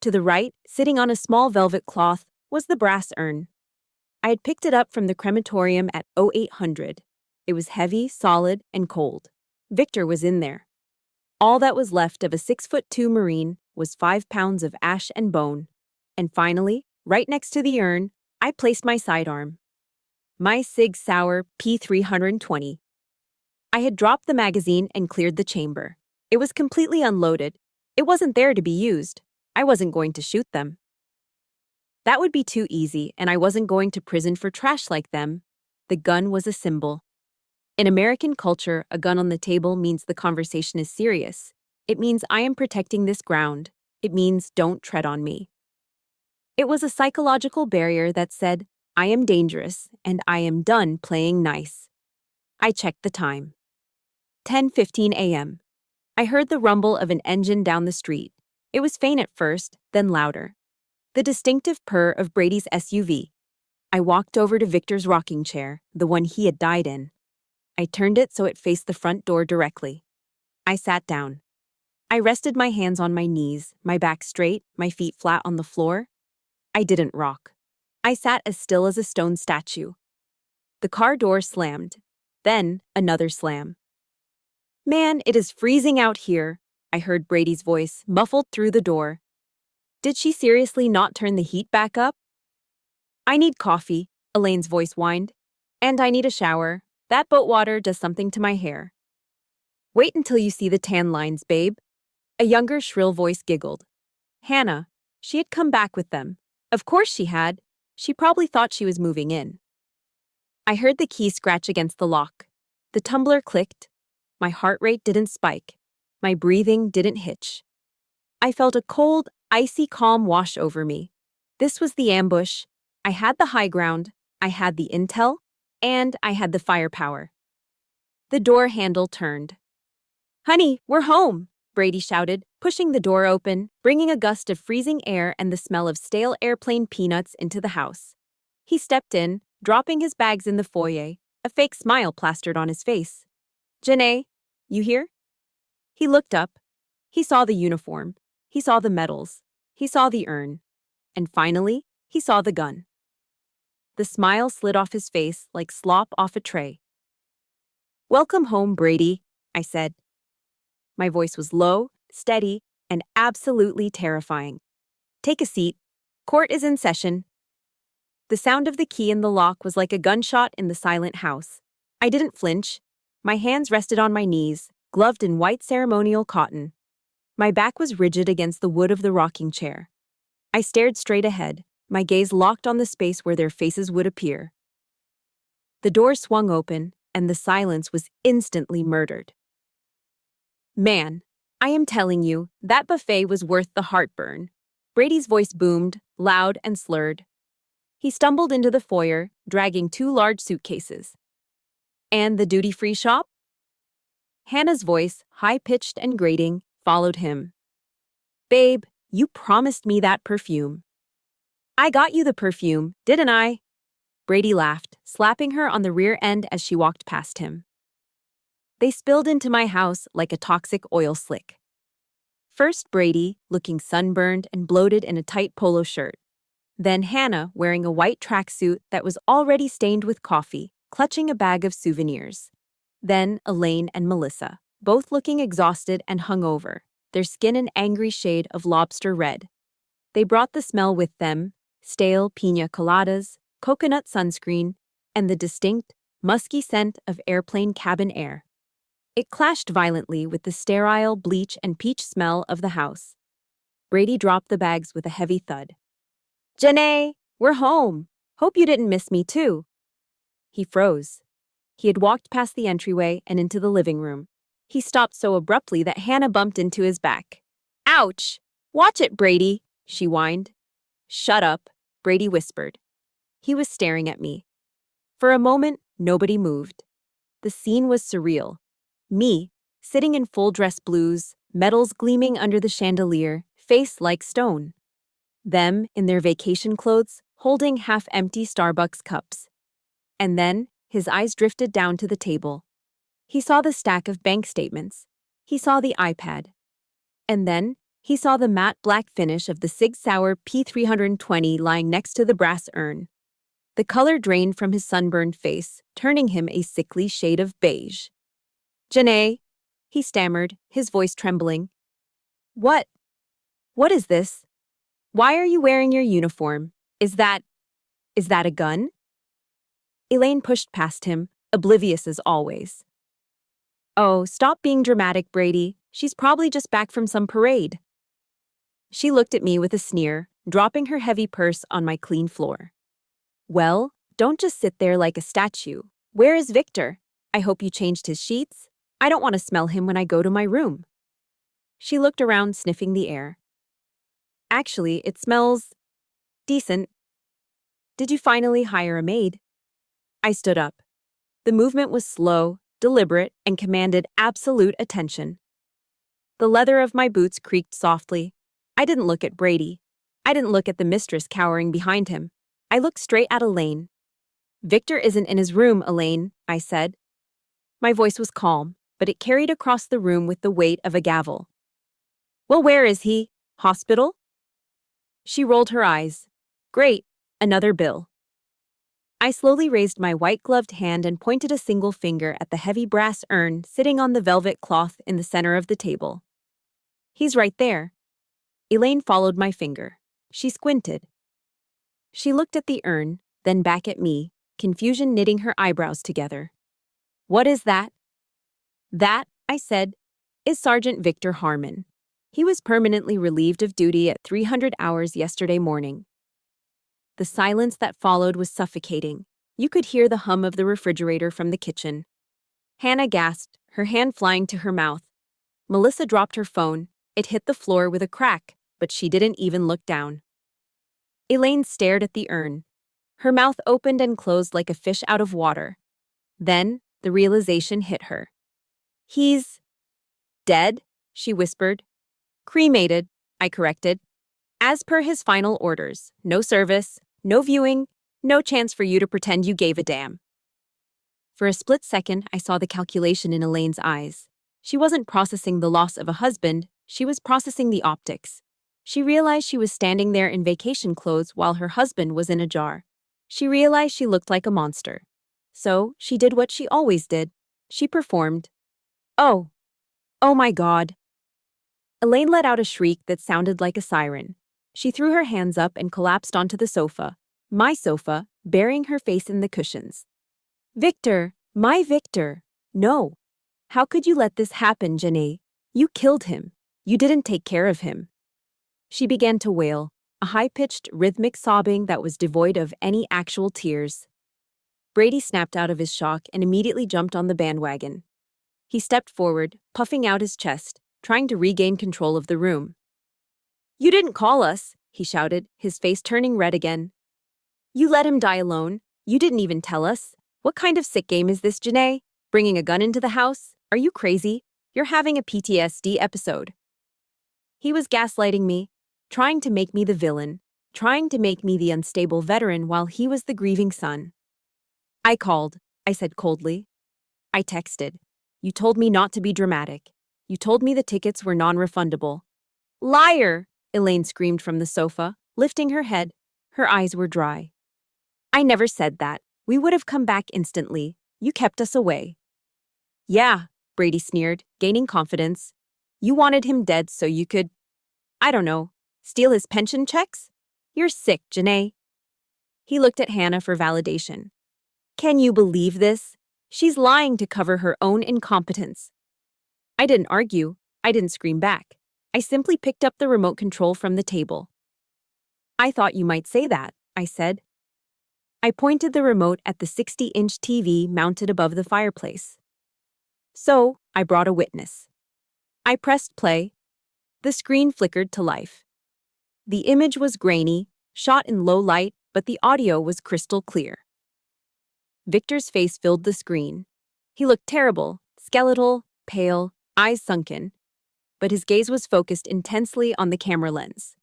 To the right, sitting on a small velvet cloth, was the brass urn. I had picked it up from the crematorium at 0800. It was heavy, solid, and cold. Victor was in there. All that was left of a 6'2" Marine was 5 pounds of ash and bone. And finally, right next to the urn, I placed my sidearm. My Sig Sauer P320. I had dropped the magazine and cleared the chamber. It was completely unloaded. It wasn't there to be used. I wasn't going to shoot them. That would be too easy, and I wasn't going to prison for trash like them. The gun was a symbol. In American culture, a gun on the table means the conversation is serious. It means I am protecting this ground. It means don't tread on me. It was a psychological barrier that said, I am dangerous, and I am done playing nice. I checked the time. 10:15 a.m. I heard the rumble of an engine down the street. It was faint at first, then louder. The distinctive purr of Brady's SUV. I walked over to Victor's rocking chair, the one he had died in. I turned it so it faced the front door directly. I sat down. I rested my hands on my knees, my back straight, my feet flat on the floor. I didn't rock. I sat as still as a stone statue. The car door slammed. Then, another slam. "Man, it is freezing out here," I heard Brady's voice, muffled through the door. Did she seriously not turn the heat back up? "I need coffee," Elaine's voice whined. "And I need a shower. That boat water does something to my hair." "Wait until you see the tan lines, babe." A younger, shrill voice giggled. Hannah. She had come back with them. Of course she had. She probably thought she was moving in. I heard the key scratch against the lock. The tumbler clicked. My heart rate didn't spike. My breathing didn't hitch. I felt a cold, icy calm wash over me. This was the ambush. I had the high ground, I had the intel, and I had the firepower. The door handle turned. "Honey, we're home!" Brady shouted, pushing the door open, bringing a gust of freezing air and the smell of stale airplane peanuts into the house. He stepped in, dropping his bags in the foyer, a fake smile plastered on his face. "Janae, you here?" He looked up. He saw the uniform. He saw the medals. He saw the urn. And finally, he saw the gun. The smile slid off his face like slop off a tray. "Welcome home, Brady," I said. My voice was low, steady, and absolutely terrifying. "Take a seat. Court is in session." The sound of the key in the lock was like a gunshot in the silent house. I didn't flinch. My hands rested on my knees, gloved in white ceremonial cotton. My back was rigid against the wood of the rocking chair. I stared straight ahead, my gaze locked on the space where their faces would appear. The door swung open, and the silence was instantly murdered. "Man, I am telling you, that buffet was worth the heartburn." Brady's voice boomed, loud and slurred. He stumbled into the foyer, dragging 2 large suitcases. "And the duty-free shop?" Hannah's voice, high-pitched and grating, followed him. "Babe, you promised me that perfume." "I got you the perfume, didn't I?" Brady laughed, slapping her on the rear end as she walked past him. They spilled into my house like a toxic oil slick. First Brady, looking sunburned and bloated in a tight polo shirt. Then Hannah, wearing a white tracksuit that was already stained with coffee, clutching a bag of souvenirs. Then Elaine and Melissa, both looking exhausted and hungover, their skin an angry shade of lobster red. They brought the smell with them, stale piña coladas, coconut sunscreen, and the distinct, musky scent of airplane cabin air. It clashed violently with the sterile bleach and peach smell of the house. Brady dropped the bags with a heavy thud. "Janae, we're home. Hope you didn't miss me too." He froze. He had walked past the entryway and into the living room. He stopped so abruptly that Hannah bumped into his back. "Ouch! Watch it, Brady," she whined. "Shut up," Brady whispered. He was staring at me. For a moment, nobody moved. The scene was surreal. Me, sitting in full dress blues, medals gleaming under the chandelier, face like stone. Them, in their vacation clothes, holding half-empty Starbucks cups. And then, his eyes drifted down to the table. He saw the stack of bank statements. He saw the iPad. And then, he saw the matte black finish of the Sig Sauer P320 lying next to the brass urn. The color drained from his sunburned face, turning him a sickly shade of beige. "Janae," he stammered, his voice trembling. What is this? Why are you wearing your uniform? Is that a gun?" Elaine pushed past him, oblivious as always. "Oh, stop being dramatic, Brady. She's probably just back from some parade." She looked at me with a sneer, dropping her heavy purse on my clean floor. "Well, don't just sit there like a statue. Where is Victor? I hope you changed his sheets. I don't want to smell him when I go to my room." She looked around, sniffing the air. "Actually, it smells decent. Did you finally hire a maid?" I stood up. The movement was slow, deliberate, and commanded absolute attention. The leather of my boots creaked softly. I didn't look at Brady. I didn't look at the mistress cowering behind him. I looked straight at Elaine. Victor isn't in his room, Elaine, I said. My voice was calm, but it carried across the room with the weight of a gavel. Well, where is he? Hospital? She rolled her eyes. Great, another bill. I slowly raised my white-gloved hand and pointed a single finger at the heavy brass urn sitting on the velvet cloth in the center of the table. He's right there. Elaine followed my finger. She squinted. She looked at the urn, then back at me, confusion knitting her eyebrows together. What is that? That, I said, is Sergeant Victor Harmon. He was permanently relieved of duty at 300 hours yesterday morning. The silence that followed was suffocating. You could hear the hum of the refrigerator from the kitchen. Hannah gasped, her hand flying to her mouth. Melissa dropped her phone. It hit the floor with a crack, but she didn't even look down. Elaine stared at the urn. Her mouth opened and closed like a fish out of water. Then, the realization hit her. He's dead, she whispered. Cremated, I corrected. As per his final orders, no service, no viewing, no chance for you to pretend you gave a damn. For a split second, I saw the calculation in Elaine's eyes. She wasn't processing the loss of a husband, she was processing the optics. She realized she was standing there in vacation clothes while her husband was in a jar. She realized she looked like a monster. So, she did what she always did. She performed. Oh. Oh my God. Elaine let out a shriek that sounded like a siren. She threw her hands up and collapsed onto the sofa, my sofa, burying her face in the cushions. Victor, my Victor. No. How could you let this happen, Janae? You killed him. You didn't take care of him. She began to wail, a high-pitched, rhythmic sobbing that was devoid of any actual tears. Brady snapped out of his shock and immediately jumped on the bandwagon. He stepped forward, puffing out his chest, trying to regain control of the room. You didn't call us, he shouted, his face turning red again. You let him die alone. You didn't even tell us. What kind of sick game is this, Janae? Bringing a gun into the house? Are you crazy? You're having a PTSD episode. He was gaslighting me, trying to make me the villain, trying to make me the unstable veteran while he was the grieving son. I called, I said coldly. I texted. You told me not to be dramatic. You told me the tickets were non-refundable. Liar! Elaine screamed from the sofa, lifting her head. Her eyes were dry. I never said that. We would have come back instantly. You kept us away. Yeah, Brady sneered, gaining confidence. You wanted him dead so you could, I don't know, steal his pension checks? You're sick, Janae. He looked at Hannah for validation. Can you believe this? She's lying to cover her own incompetence. I didn't argue. I didn't scream back. I simply picked up the remote control from the table. I thought you might say that, I said. I pointed the remote at the 60-inch TV mounted above the fireplace. So, I brought a witness. I pressed play. The screen flickered to life. The image was grainy, shot in low light, but the audio was crystal clear. Victor's face filled the screen. He looked terrible, skeletal, pale, eyes sunken, but his gaze was focused intensely on the camera lens.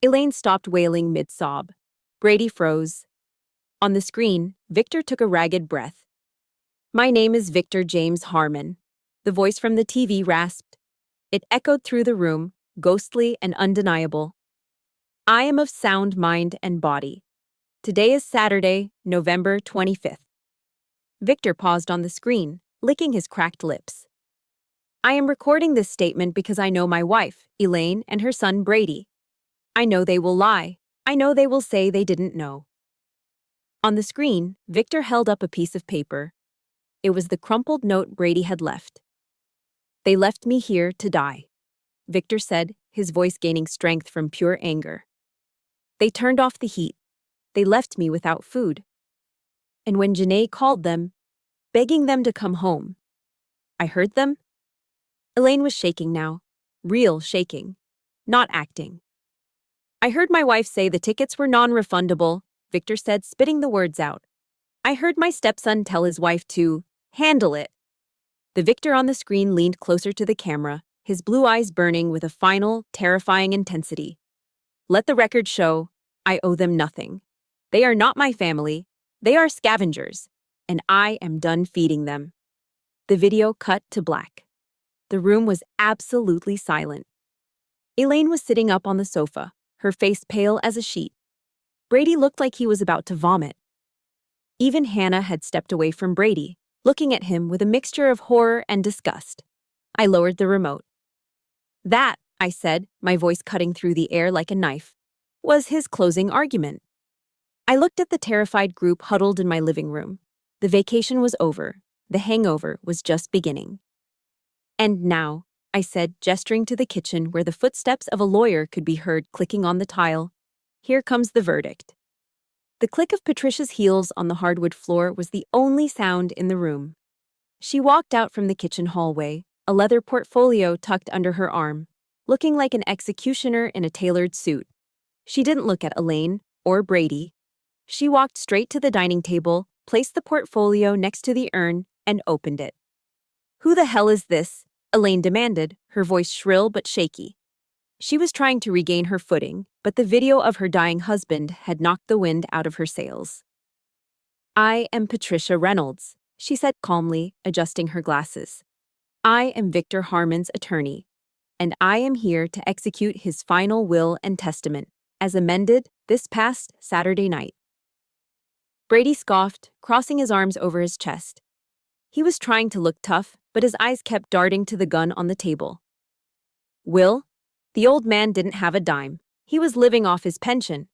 Elaine stopped wailing mid-sob. Brady froze. On the screen, Victor took a ragged breath. My name is Victor James Harmon. The voice from the TV rasped. It echoed through the room, ghostly and undeniable. I am of sound mind and body. Today is Saturday, November 25th. Victor paused on the screen, licking his cracked lips. I am recording this statement because I know my wife, Elaine, and her son Brady. I know they will lie. I know they will say they didn't know. On the screen, Victor held up a piece of paper. It was the crumpled note Brady had left. They left me here to die, Victor said, his voice gaining strength from pure anger. They turned off the heat. They left me without food. And when Janae called them, begging them to come home, I heard them. Elaine was shaking now, real shaking, not acting. I heard my wife say the tickets were non-refundable, Victor said, spitting the words out. I heard my stepson tell his wife to handle it. The Victor on the screen leaned closer to the camera, his blue eyes burning with a final, terrifying intensity. Let the record show I owe them nothing. They are not my family. They are scavengers, and I am done feeding them. The video cut to black. The room was absolutely silent. Elaine was sitting up on the sofa, her face pale as a sheet. Brady looked like he was about to vomit. Even Hannah had stepped away from Brady, looking at him with a mixture of horror and disgust. I lowered the remote. That, I said, my voice cutting through the air like a knife, was his closing argument. I looked at the terrified group huddled in my living room. The vacation was over. The hangover was just beginning. And now, I said, gesturing to the kitchen where the footsteps of a lawyer could be heard clicking on the tile, here comes the verdict. The click of Patricia's heels on the hardwood floor was the only sound in the room. She walked out from the kitchen hallway, a leather portfolio tucked under her arm, looking like an executioner in a tailored suit. She didn't look at Elaine or Brady. She walked straight to the dining table, placed the portfolio next to the urn, and opened it. "Who the hell is this?" Elaine demanded, her voice shrill but shaky. She was trying to regain her footing, but the video of her dying husband had knocked the wind out of her sails. "I am Patricia Reynolds," she said calmly, adjusting her glasses. "I am Victor Harmon's attorney, and I am here to execute his final will and testament, as amended this past Saturday night." Brady scoffed, crossing his arms over his chest. He was trying to look tough, but his eyes kept darting to the gun on the table. "Will? The old man didn't have a dime. He was living off his pension."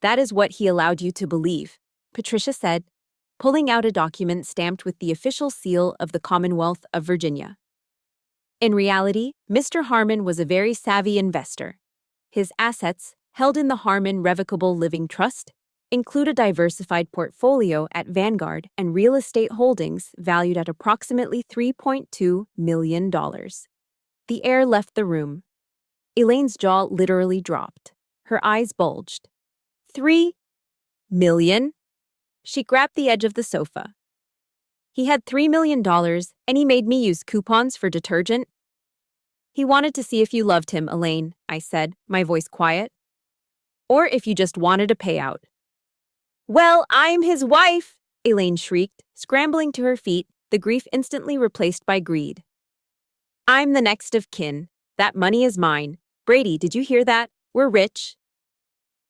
"That is what he allowed you to believe," Patricia said, pulling out a document stamped with the official seal of the Commonwealth of Virginia. In reality, Mr. Harmon was a very savvy investor. His assets, held in the Harmon Revocable Living Trust, include a diversified portfolio at Vanguard and real estate holdings valued at approximately $3.2 million. The air left the room. Elaine's jaw literally dropped. Her eyes bulged. $3 million? She grabbed the edge of the sofa. "He had $3 million, and he made me use coupons for detergent?" "He wanted to see if you loved him, Elaine," I said, my voice quiet. "Or if you just wanted a payout." "Well, I'm his wife!" Elaine shrieked, scrambling to her feet, the grief instantly replaced by greed. "I'm the next of kin. That money is mine. Brady, did you hear that? We're rich."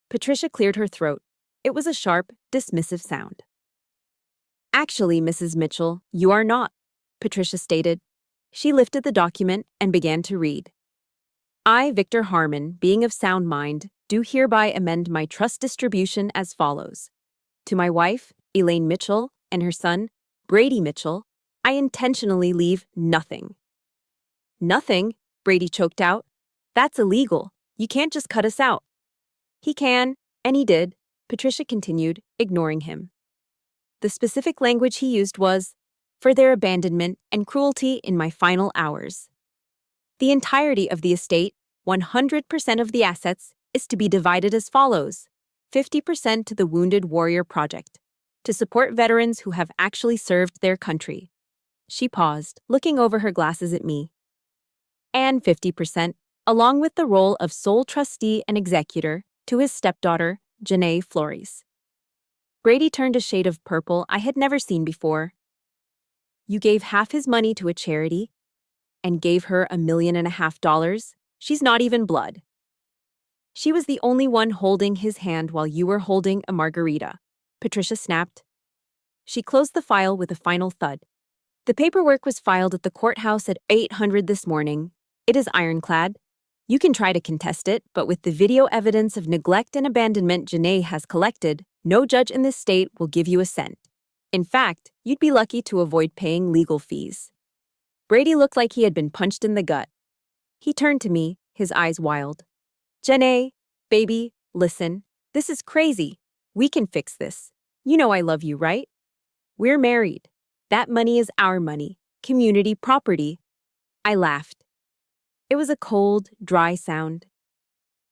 Patricia cleared her throat. It was a sharp, dismissive sound. "Actually, Mrs. Mitchell, you are not," Patricia stated. She lifted the document and began to read. "I, Victor Harmon, being of sound mind, do hereby amend my trust distribution as follows. To my wife, Elaine Mitchell, and her son, Brady Mitchell, I intentionally leave nothing." "Nothing?" Brady choked out. "That's illegal. You can't just cut us out." "He can, and he did," Patricia continued, ignoring him. The specific language he used was, "for their abandonment and cruelty in my final hours." The entirety of the estate, 100% of the assets, is to be divided as follows: 50% to the Wounded Warrior Project, to support veterans who have actually served their country. She paused, looking over her glasses at me. And 50%, along with the role of sole trustee and executor, to his stepdaughter, Janae Flores. Brady turned a shade of purple I had never seen before. "You gave half his money to a charity and gave her $1.5 million? She's not even blood." "She was the only one holding his hand while you were holding a margarita," Patricia snapped. She closed the file with a final thud. "The paperwork was filed at the courthouse at 800 this morning. It is ironclad. You can try to contest it, but with the video evidence of neglect and abandonment Janae has collected, no judge in this state will give you a cent. In fact, you'd be lucky to avoid paying legal fees." Brady looked like he had been punched in the gut. He turned to me, his eyes wild. "Janae, baby, listen. This is crazy. We can fix this. You know I love you, right? We're married. That money is our money, community property." I laughed. It was a cold, dry sound.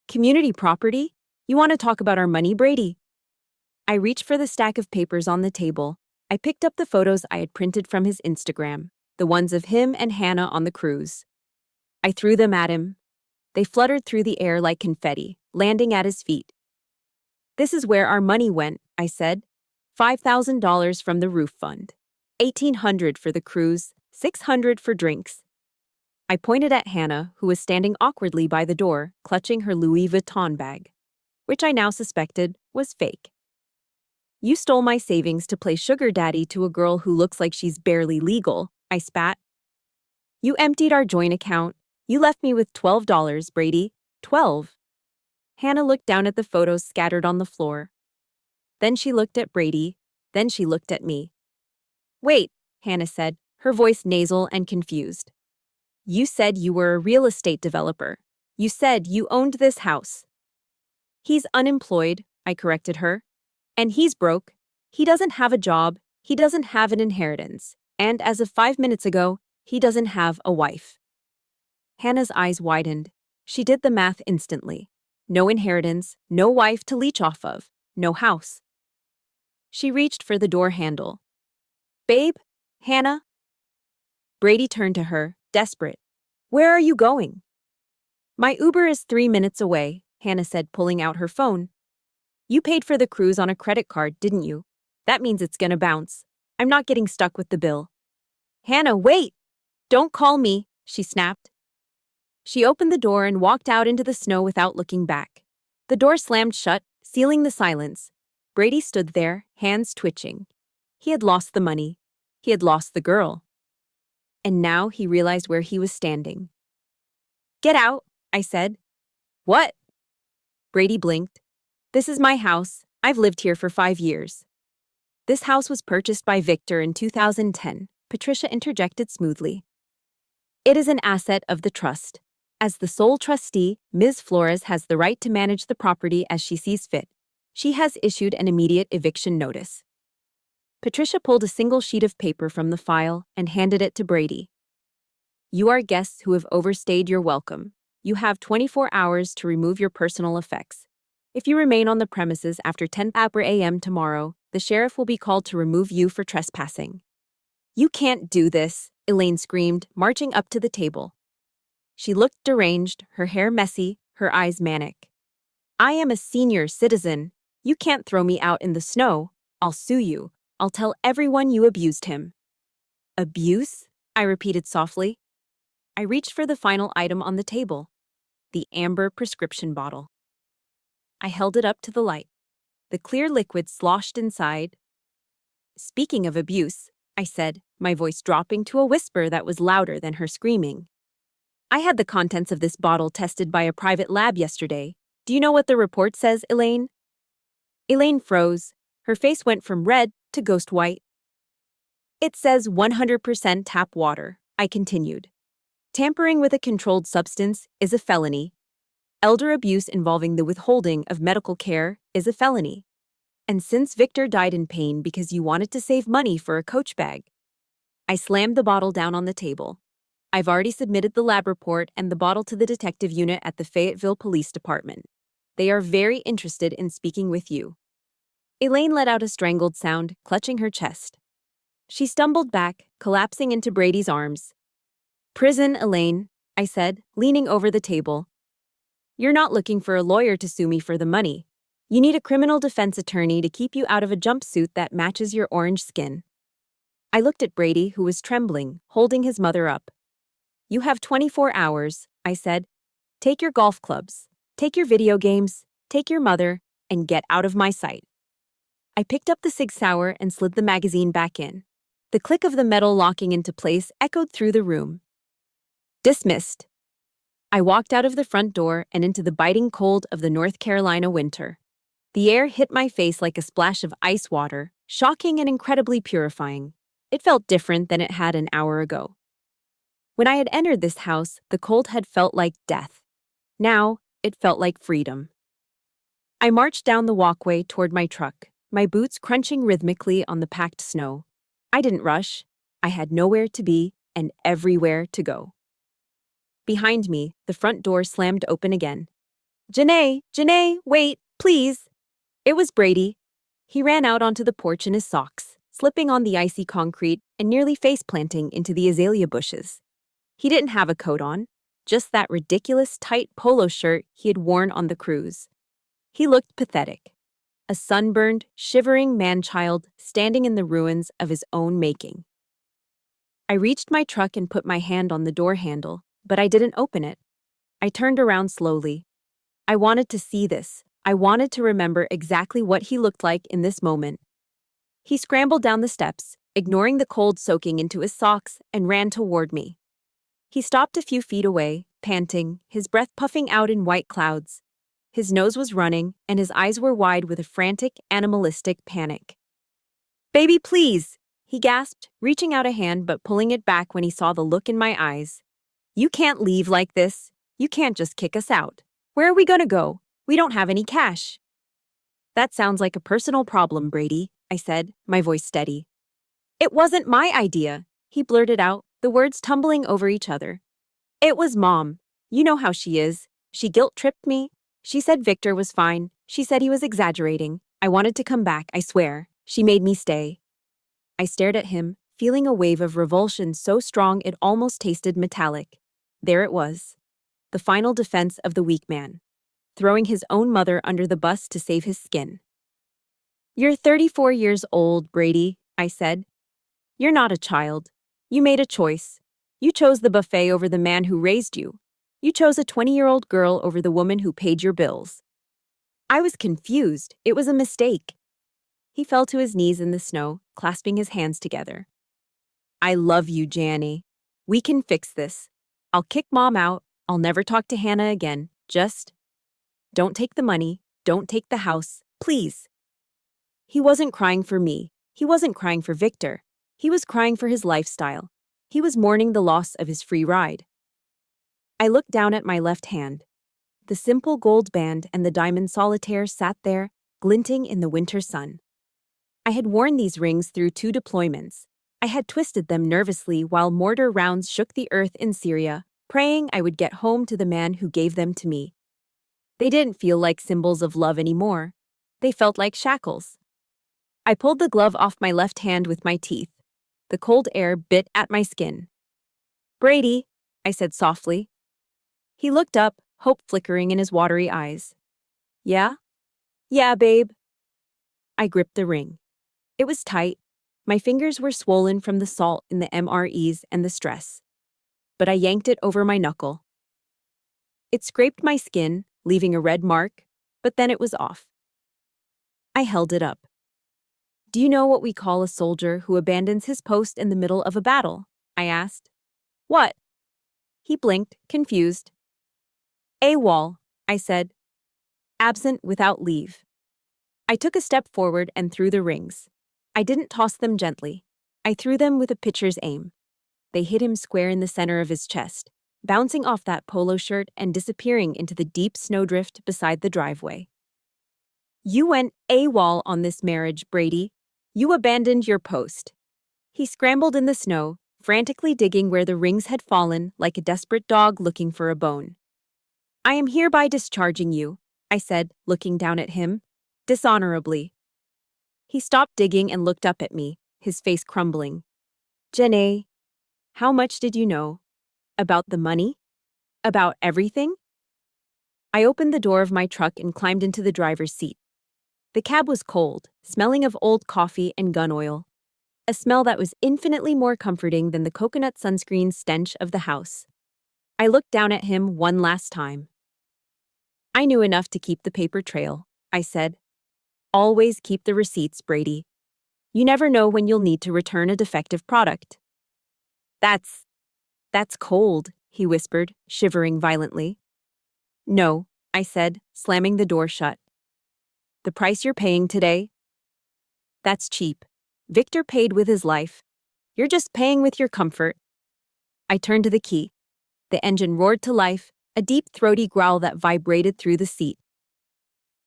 "Community property? You want to talk about our money, Brady?" I reached for the stack of papers on the table. I picked up the photos I had printed from his Instagram, the ones of him and Hannah on the cruise. I threw them at him. They fluttered through the air like confetti, landing at his feet. "This is where our money went," I said. $5,000 from the roof fund. 1,800 for the cruise, 600 for drinks. I pointed at Hannah, who was standing awkwardly by the door, clutching her Louis Vuitton bag, which I now suspected was fake. "You stole my savings to play sugar daddy to a girl who looks like she's barely legal," I spat. "You emptied our joint account. You left me with $12, Brady. 12. Hannah looked down at the photos scattered on the floor. Then she looked at Brady. Then she looked at me. "Wait," Hannah said, her voice nasal and confused. "You said you were a real estate developer. You said you owned this house." "He's unemployed," I corrected her. "And he's broke. He doesn't have a job. He doesn't have an inheritance. And as of 5 minutes ago, he doesn't have a wife." Hannah's eyes widened. She did the math instantly. No inheritance, no wife to leech off of, no house. She reached for the door handle. "Babe? Hannah?" Brady turned to her, desperate. "Where are you going?" "My Uber is 3 minutes away," Hannah said, pulling out her phone. "You paid for the cruise on a credit card, didn't you? That means it's gonna bounce. I'm not getting stuck with the bill." "Hannah, wait! Don't call me," she snapped. She opened the door and walked out into the snow without looking back. The door slammed shut, sealing the silence. Brady stood there, hands twitching. He had lost the money. He had lost the girl. And now he realized where he was standing. "Get out," I said. "What?" Brady blinked. "This is my house. I've lived here for 5 years." "This house was purchased by Victor in 2010, Patricia interjected smoothly. "It is an asset of the trust. As the sole trustee, Ms. Flores has the right to manage the property as she sees fit. She has issued an immediate eviction notice." Patricia pulled a single sheet of paper from the file and handed it to Brady. "You are guests who have overstayed your welcome. You have 24 hours to remove your personal effects. If you remain on the premises after 10 a.m. tomorrow, the sheriff will be called to remove you for trespassing." "You can't do this," Elaine screamed, marching up to the table. She looked deranged, her hair messy, her eyes manic. "I am a senior citizen. You can't throw me out in the snow. I'll sue you. I'll tell everyone you abused him." "Abuse?" I repeated softly. I reached for the final item on the table, the amber prescription bottle. I held it up to the light. The clear liquid sloshed inside. "Speaking of abuse," I said, my voice dropping to a whisper that was louder than her screaming. "I had the contents of this bottle tested by a private lab yesterday. Do you know what the report says, Elaine?" Elaine froze. Her face went from red to ghost white. "It says 100% tap water," I continued. "Tampering with a controlled substance is a felony. Elder abuse involving the withholding of medical care is a felony. And since Victor died in pain because you wanted to save money for a Coach bag." I slammed the bottle down on the table. "I've already submitted the lab report and the bottle to the detective unit at the Fayetteville Police Department. They are very interested in speaking with you." Elaine let out a strangled sound, clutching her chest. She stumbled back, collapsing into Brady's arms. "Prison, Elaine," I said, leaning over the table. "You're not looking for a lawyer to sue me for the money. You need a criminal defense attorney to keep you out of a jumpsuit that matches your orange skin." I looked at Brady, who was trembling, holding his mother up. "You have 24 hours, I said. Take your golf clubs, take your video games, take your mother, and get out of my sight." I picked up the Sig Sauer and slid the magazine back in. The click of the metal locking into place echoed through the room. Dismissed. I walked out of the front door and into the biting cold of the North Carolina winter. The air hit my face like a splash of ice water, shocking and incredibly purifying. It felt different than it had an hour ago. When I had entered this house, the cold had felt like death. Now, it felt like freedom. I marched down the walkway toward my truck, my boots crunching rhythmically on the packed snow. I didn't rush. I had nowhere to be and everywhere to go. Behind me, the front door slammed open again. Janae, wait, please." It was Brady. He ran out onto the porch in his socks, slipping on the icy concrete and nearly face-planting into the azalea bushes. He didn't have a coat on. just that ridiculous tight polo shirt he had worn on the cruise. He looked pathetic, a sunburned, shivering man-child standing in the ruins of his own making. I reached my truck and put my hand on the door handle, but I didn't open it. I turned around slowly. I wanted to see this. I wanted to remember exactly what he looked like in this moment. He scrambled down the steps, ignoring the cold soaking into his socks, and ran toward me. He stopped a few feet away, panting, his breath puffing out in white clouds. His nose was running, and his eyes were wide with a frantic, animalistic panic. "Baby, please!" he gasped, reaching out a hand but pulling it back when he saw the look in my eyes. "You can't leave like this. You can't just kick us out. Where are we gonna go? We don't have any cash." "That sounds like a personal problem, Brady," I said, my voice steady. "It wasn't my idea," he blurted out, the words tumbling over each other. "It was Mom. You know how she is. She guilt-tripped me. She said Victor was fine. She said he was exaggerating. I wanted to come back, I swear. She made me stay." I stared at him, feeling a wave of revulsion so strong it almost tasted metallic. There it was. The final defense of the weak man. Throwing his own mother under the bus to save his skin. "You're 34 years old, Brady," I said. "You're not a child. You made a choice. You chose the buffet over the man who raised you. You chose a 20-year-old girl over the woman who paid your bills." I was confused. It was a mistake. He fell to his knees in the snow, clasping his hands together. "I love you, Janny. We can fix this. I'll kick Mom out. I'll never talk to Hannah again. Just don't take the money. Don't take the house. Please." He wasn't crying for me. He wasn't crying for Victor. He was crying for his lifestyle. He was mourning the loss of his free ride. I looked down at my left hand. The simple gold band and the diamond solitaire sat there, glinting in the winter sun. I had worn these rings through 2 deployments. I had twisted them nervously while mortar rounds shook the earth in Syria, praying I would get home to the man who gave them to me. They didn't feel like symbols of love anymore. They felt like shackles. I pulled the glove off my left hand with my teeth. The cold air bit at my skin. "Brady," I said softly. He looked up, hope flickering in his watery eyes. "Yeah?" "Yeah, babe." I gripped the ring. It was tight. My fingers were swollen from the salt in the MREs and the stress. But I yanked it over my knuckle. It scraped my skin, leaving a red mark, but then it was off. I held it up. "Do you know what we call a soldier who abandons his post in the middle of a battle?" I asked. "What?" He blinked, confused. "AWOL," I said. "Absent without leave." I took a step forward and threw the rings. I didn't toss them gently. I threw them with a pitcher's aim. They hit him square in the center of his chest, bouncing off that polo shirt and disappearing into the deep snowdrift beside the driveway. "You went AWOL on this marriage, Brady. You abandoned your post." He scrambled in the snow, frantically digging where the rings had fallen like a desperate dog looking for a bone. "I am hereby discharging you," I said, looking down at him. "Dishonorably." He stopped digging and looked up at me, his face crumbling. "Janae, how much did you know? About the money? About everything?" I opened the door of my truck and climbed into the driver's seat. The cab was cold, smelling of old coffee and gun oil. A smell that was infinitely more comforting than the coconut sunscreen stench of the house. I looked down at him one last time. "I knew enough to keep the paper trail," I said. "Always keep the receipts, Brady. You never know when you'll need to return a defective product." That's cold," he whispered, shivering violently. "No," I said, slamming the door shut. "The price you're paying today? That's cheap. Victor paid with his life. You're just paying with your comfort." I turned to the key. The engine roared to life, a deep throaty growl that vibrated through the seat.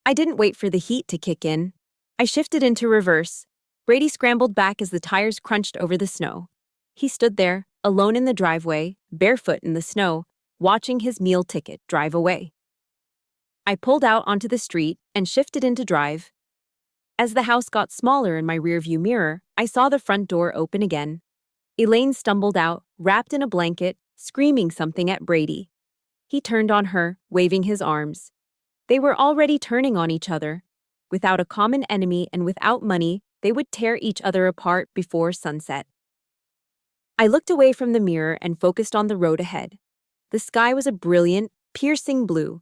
I didn't wait for the heat to kick in. I shifted into reverse. Brady scrambled back as the tires crunched over the snow. He stood there, alone in the driveway, barefoot in the snow, watching his meal ticket drive away. I pulled out onto the street and shifted into drive. As the house got smaller in my rearview mirror, I saw the front door open again. Elaine stumbled out, wrapped in a blanket, screaming something at Brady. He turned on her, waving his arms. They were already turning on each other. Without a common enemy and without money, they would tear each other apart before sunset. I looked away from the mirror and focused on the road ahead. The sky was a brilliant, piercing blue.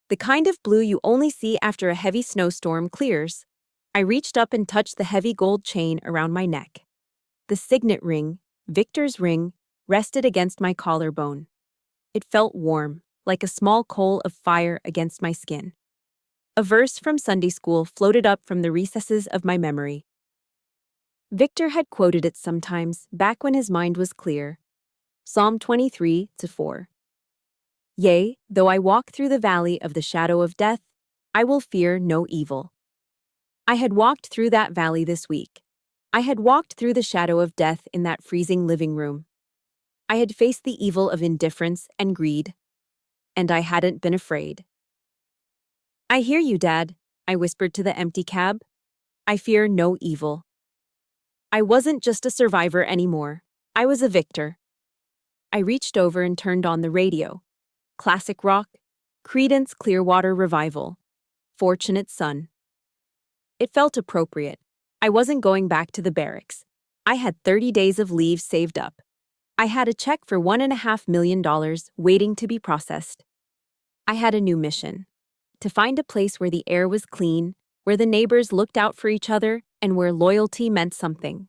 The kind of blue you only see after a heavy snowstorm clears. I reached up and touched the heavy gold chain around my neck. The signet ring, Victor's ring, rested against my collarbone. It felt warm, like a small coal of fire against my skin. A verse from Sunday school floated up from the recesses of my memory. Victor had quoted it sometimes, back when his mind was clear. Psalm 23:4. Yea, though I walk through the valley of the shadow of death, I will fear no evil. I had walked through that valley this week. I had walked through the shadow of death in that freezing living room. I had faced the evil of indifference and greed. And I hadn't been afraid. I hear you, Dad, I whispered to the empty cab. I fear no evil. I wasn't just a survivor anymore. I was a victor. I reached over and turned on the radio. Classic rock, Creedence Clearwater Revival, Fortunate Son. It felt appropriate. I wasn't going back to the barracks. I had 30 days of leave saved up. I had a check for $1.5 million waiting to be processed. I had a new mission: to find a place where the air was clean, where the neighbors looked out for each other, and where loyalty meant something.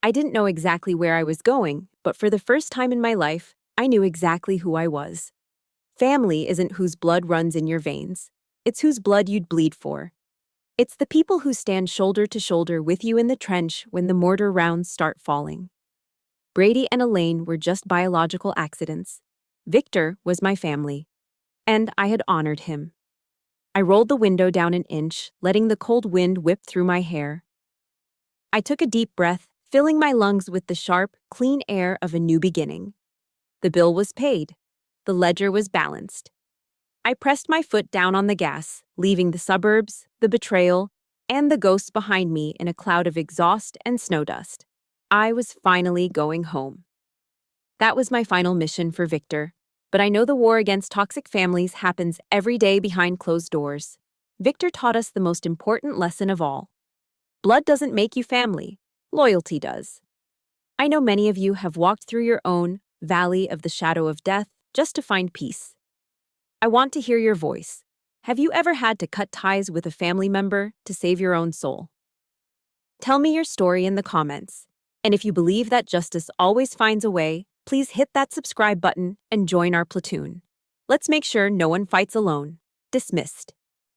I didn't know exactly where I was going, but for the first time in my life, I knew exactly who I was. Family isn't whose blood runs in your veins. It's whose blood you'd bleed for. It's the people who stand shoulder to shoulder with you in the trench when the mortar rounds start falling. Brady and Elaine were just biological accidents. Victor was my family. And I had honored him. I rolled the window down an inch, letting the cold wind whip through my hair. I took a deep breath, filling my lungs with the sharp, clean air of a new beginning. The bill was paid. The ledger was balanced. I pressed my foot down on the gas, leaving the suburbs, the betrayal, and the ghosts behind me in a cloud of exhaust and snow dust. I was finally going home. That was my final mission for Victor. But I know the war against toxic families happens every day behind closed doors. Victor taught us the most important lesson of all. Blood doesn't make you family. Loyalty does. I know many of you have walked through your own valley of the shadow of death just to find peace. I want to hear your voice. Have you ever had to cut ties with a family member to save your own soul? Tell me your story in the comments. And if you believe that justice always finds a way, please hit that subscribe button and join our platoon. Let's make sure no one fights alone. Dismissed.